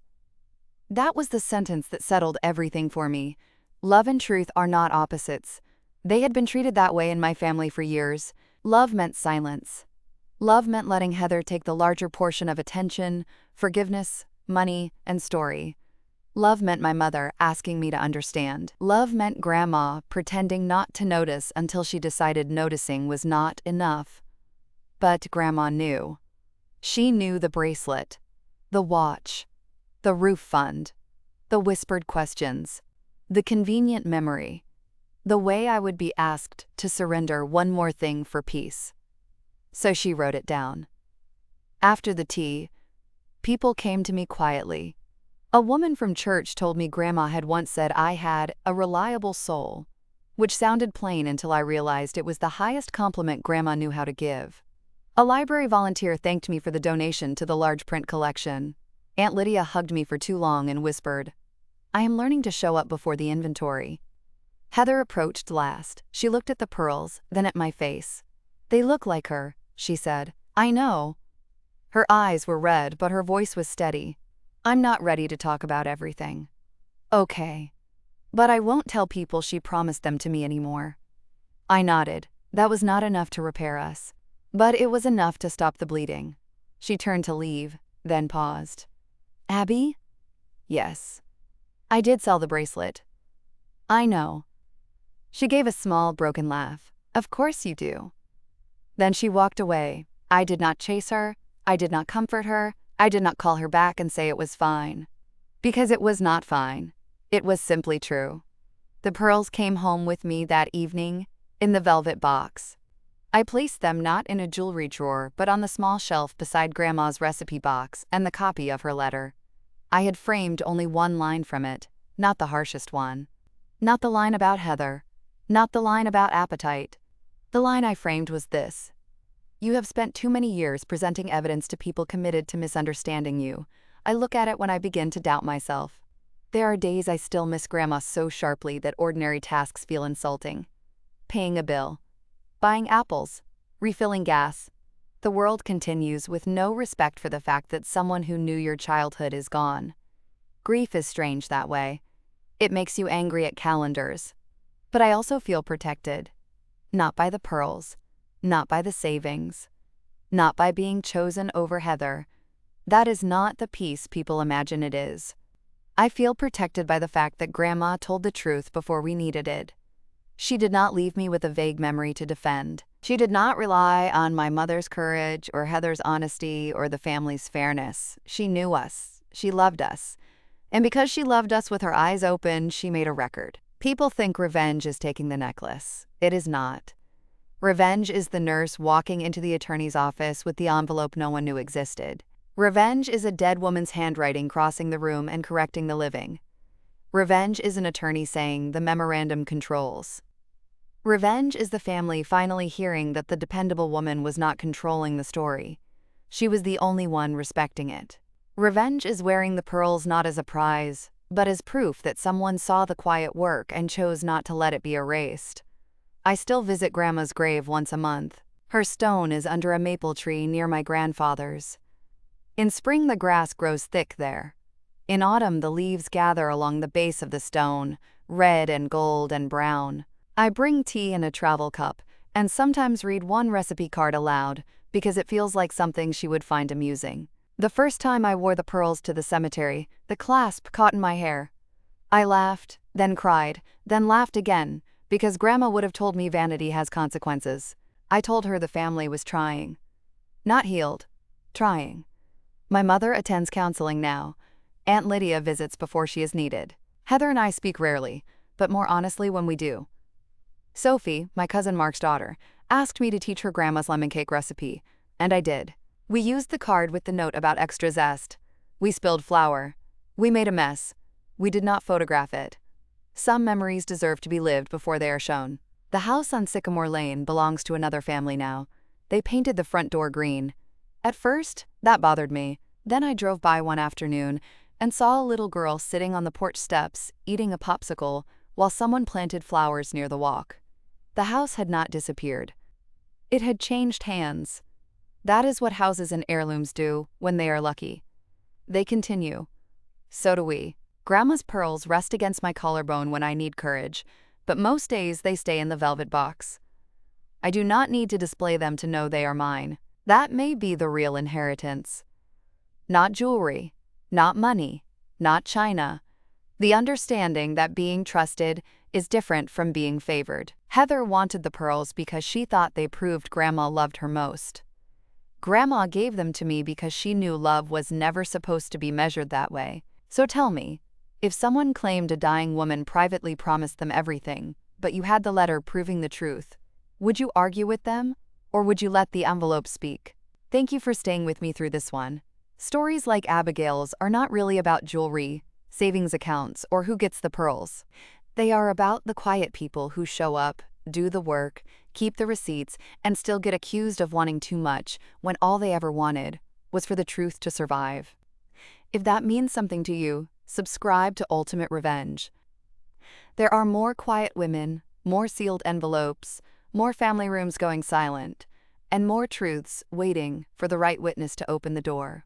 That was the sentence that settled everything for me. Love and truth are not opposites. They had been treated that way in my family for years. Love meant silence. Love meant letting Heather take the larger portion of attention, forgiveness, money, and story. Love meant my mother asking me to understand. Love meant Grandma pretending not to notice until she decided noticing was not enough. But Grandma knew. She knew the bracelet, the watch, the roof fund, the whispered questions, the convenient memory, the way I would be asked to surrender one more thing for peace. So she wrote it down. After the tea, people came to me quietly. A woman from church told me Grandma had once said I had a reliable soul, which sounded plain until I realized it was the highest compliment Grandma knew how to give. A library volunteer thanked me for the donation to the large print collection. Aunt Lydia hugged me for too long and whispered, "I am learning to show up before the inventory." Heather approached last. She looked at the pearls, then at my face. "They look like her," she said. "I know." Her eyes were red, but her voice was steady. "I'm not ready to talk about everything." "Okay. But I won't tell people she promised them to me anymore." I nodded. That was not enough to repair us. But it was enough to stop the bleeding. She turned to leave, then paused. "Abby?" "Yes. I did sell the bracelet." "I know." She gave a small, broken laugh. "Of course you do." Then she walked away. I did not chase her. I did not comfort her. I did not call her back and say it was fine. Because it was not fine. It was simply true. The pearls came home with me that evening, in the velvet box. I placed them not in a jewelry drawer but on the small shelf beside Grandma's recipe box and the copy of her letter. I had framed only one line from it, not the harshest one. Not the line about Heather. Not the line about appetite. The line I framed was this: "You have spent too many years presenting evidence to people committed to misunderstanding you. I look at it when I begin to doubt myself. There are days I still miss Grandma so sharply that ordinary tasks feel insulting. Paying a bill. Buying apples. Refilling gas. The world continues with no respect for the fact that someone who knew your childhood is gone. Grief is strange that way. It makes you angry at calendars. But I also feel protected. Not by the pearls. Not by the savings. Not by being chosen over Heather. That is not the peace people imagine it is. I feel protected by the fact that Grandma told the truth before we needed it. She did not leave me with a vague memory to defend. She did not rely on my mother's courage or Heather's honesty or the family's fairness. She knew us. She loved us. And because she loved us with her eyes open, she made a record. People think revenge is taking the necklace. It is not. Revenge is the nurse walking into the attorney's office with the envelope no one knew existed. Revenge is a dead woman's handwriting crossing the room and correcting the living. Revenge is an attorney saying the memorandum controls. Revenge is the family finally hearing that the dependable woman was not controlling the story. She was the only one respecting it. Revenge is wearing the pearls not as a prize, but as proof that someone saw the quiet work and chose not to let it be erased. I still visit Grandma's grave once a month. Her stone is under a maple tree near my grandfather's. In spring, the grass grows thick there. In autumn, the leaves gather along the base of the stone, red and gold and brown. I bring tea in a travel cup and sometimes read one recipe card aloud because it feels like something she would find amusing. The first time I wore the pearls to the cemetery, the clasp caught in my hair. I laughed, then cried, then laughed again, because Grandma would have told me vanity has consequences. I told her the family was trying. Not healed. Trying. My mother attends counseling now. Aunt Lydia visits before she is needed. Heather and I speak rarely, but more honestly when we do. Sophie, my cousin Mark's daughter, asked me to teach her Grandma's lemon cake recipe, and I did. We used the card with the note about extra zest. We spilled flour. We made a mess. We did not photograph it. Some memories deserve to be lived before they are shown. The house on Sycamore Lane belongs to another family now. They painted the front door green. At first, that bothered me. Then I drove by one afternoon and saw a little girl sitting on the porch steps eating a popsicle while someone planted flowers near the walk. The house had not disappeared. It had changed hands. That is what houses and heirlooms do when they are lucky. They continue. So do we. Grandma's pearls rest against my collarbone when I need courage, but most days they stay in the velvet box. I do not need to display them to know they are mine. That may be the real inheritance. Not jewelry, not money, not china. The understanding that being trusted is different from being favored. Heather wanted the pearls because she thought they proved Grandma loved her most. Grandma gave them to me because she knew love was never supposed to be measured that way. So tell me, if someone claimed a dying woman privately promised them everything, but you had the letter proving the truth, would you argue with them, or would you let the envelope speak? Thank you for staying with me through this one. Stories like Abigail's are not really about jewelry, savings accounts, or who gets the pearls. They are about the quiet people who show up, do the work, keep the receipts, and still get accused of wanting too much when all they ever wanted was for the truth to survive. If that means something to you, subscribe to Ultimate Revenge. There are more quiet women, more sealed envelopes, more family rooms going silent, and more truths waiting for the right witness to open the door.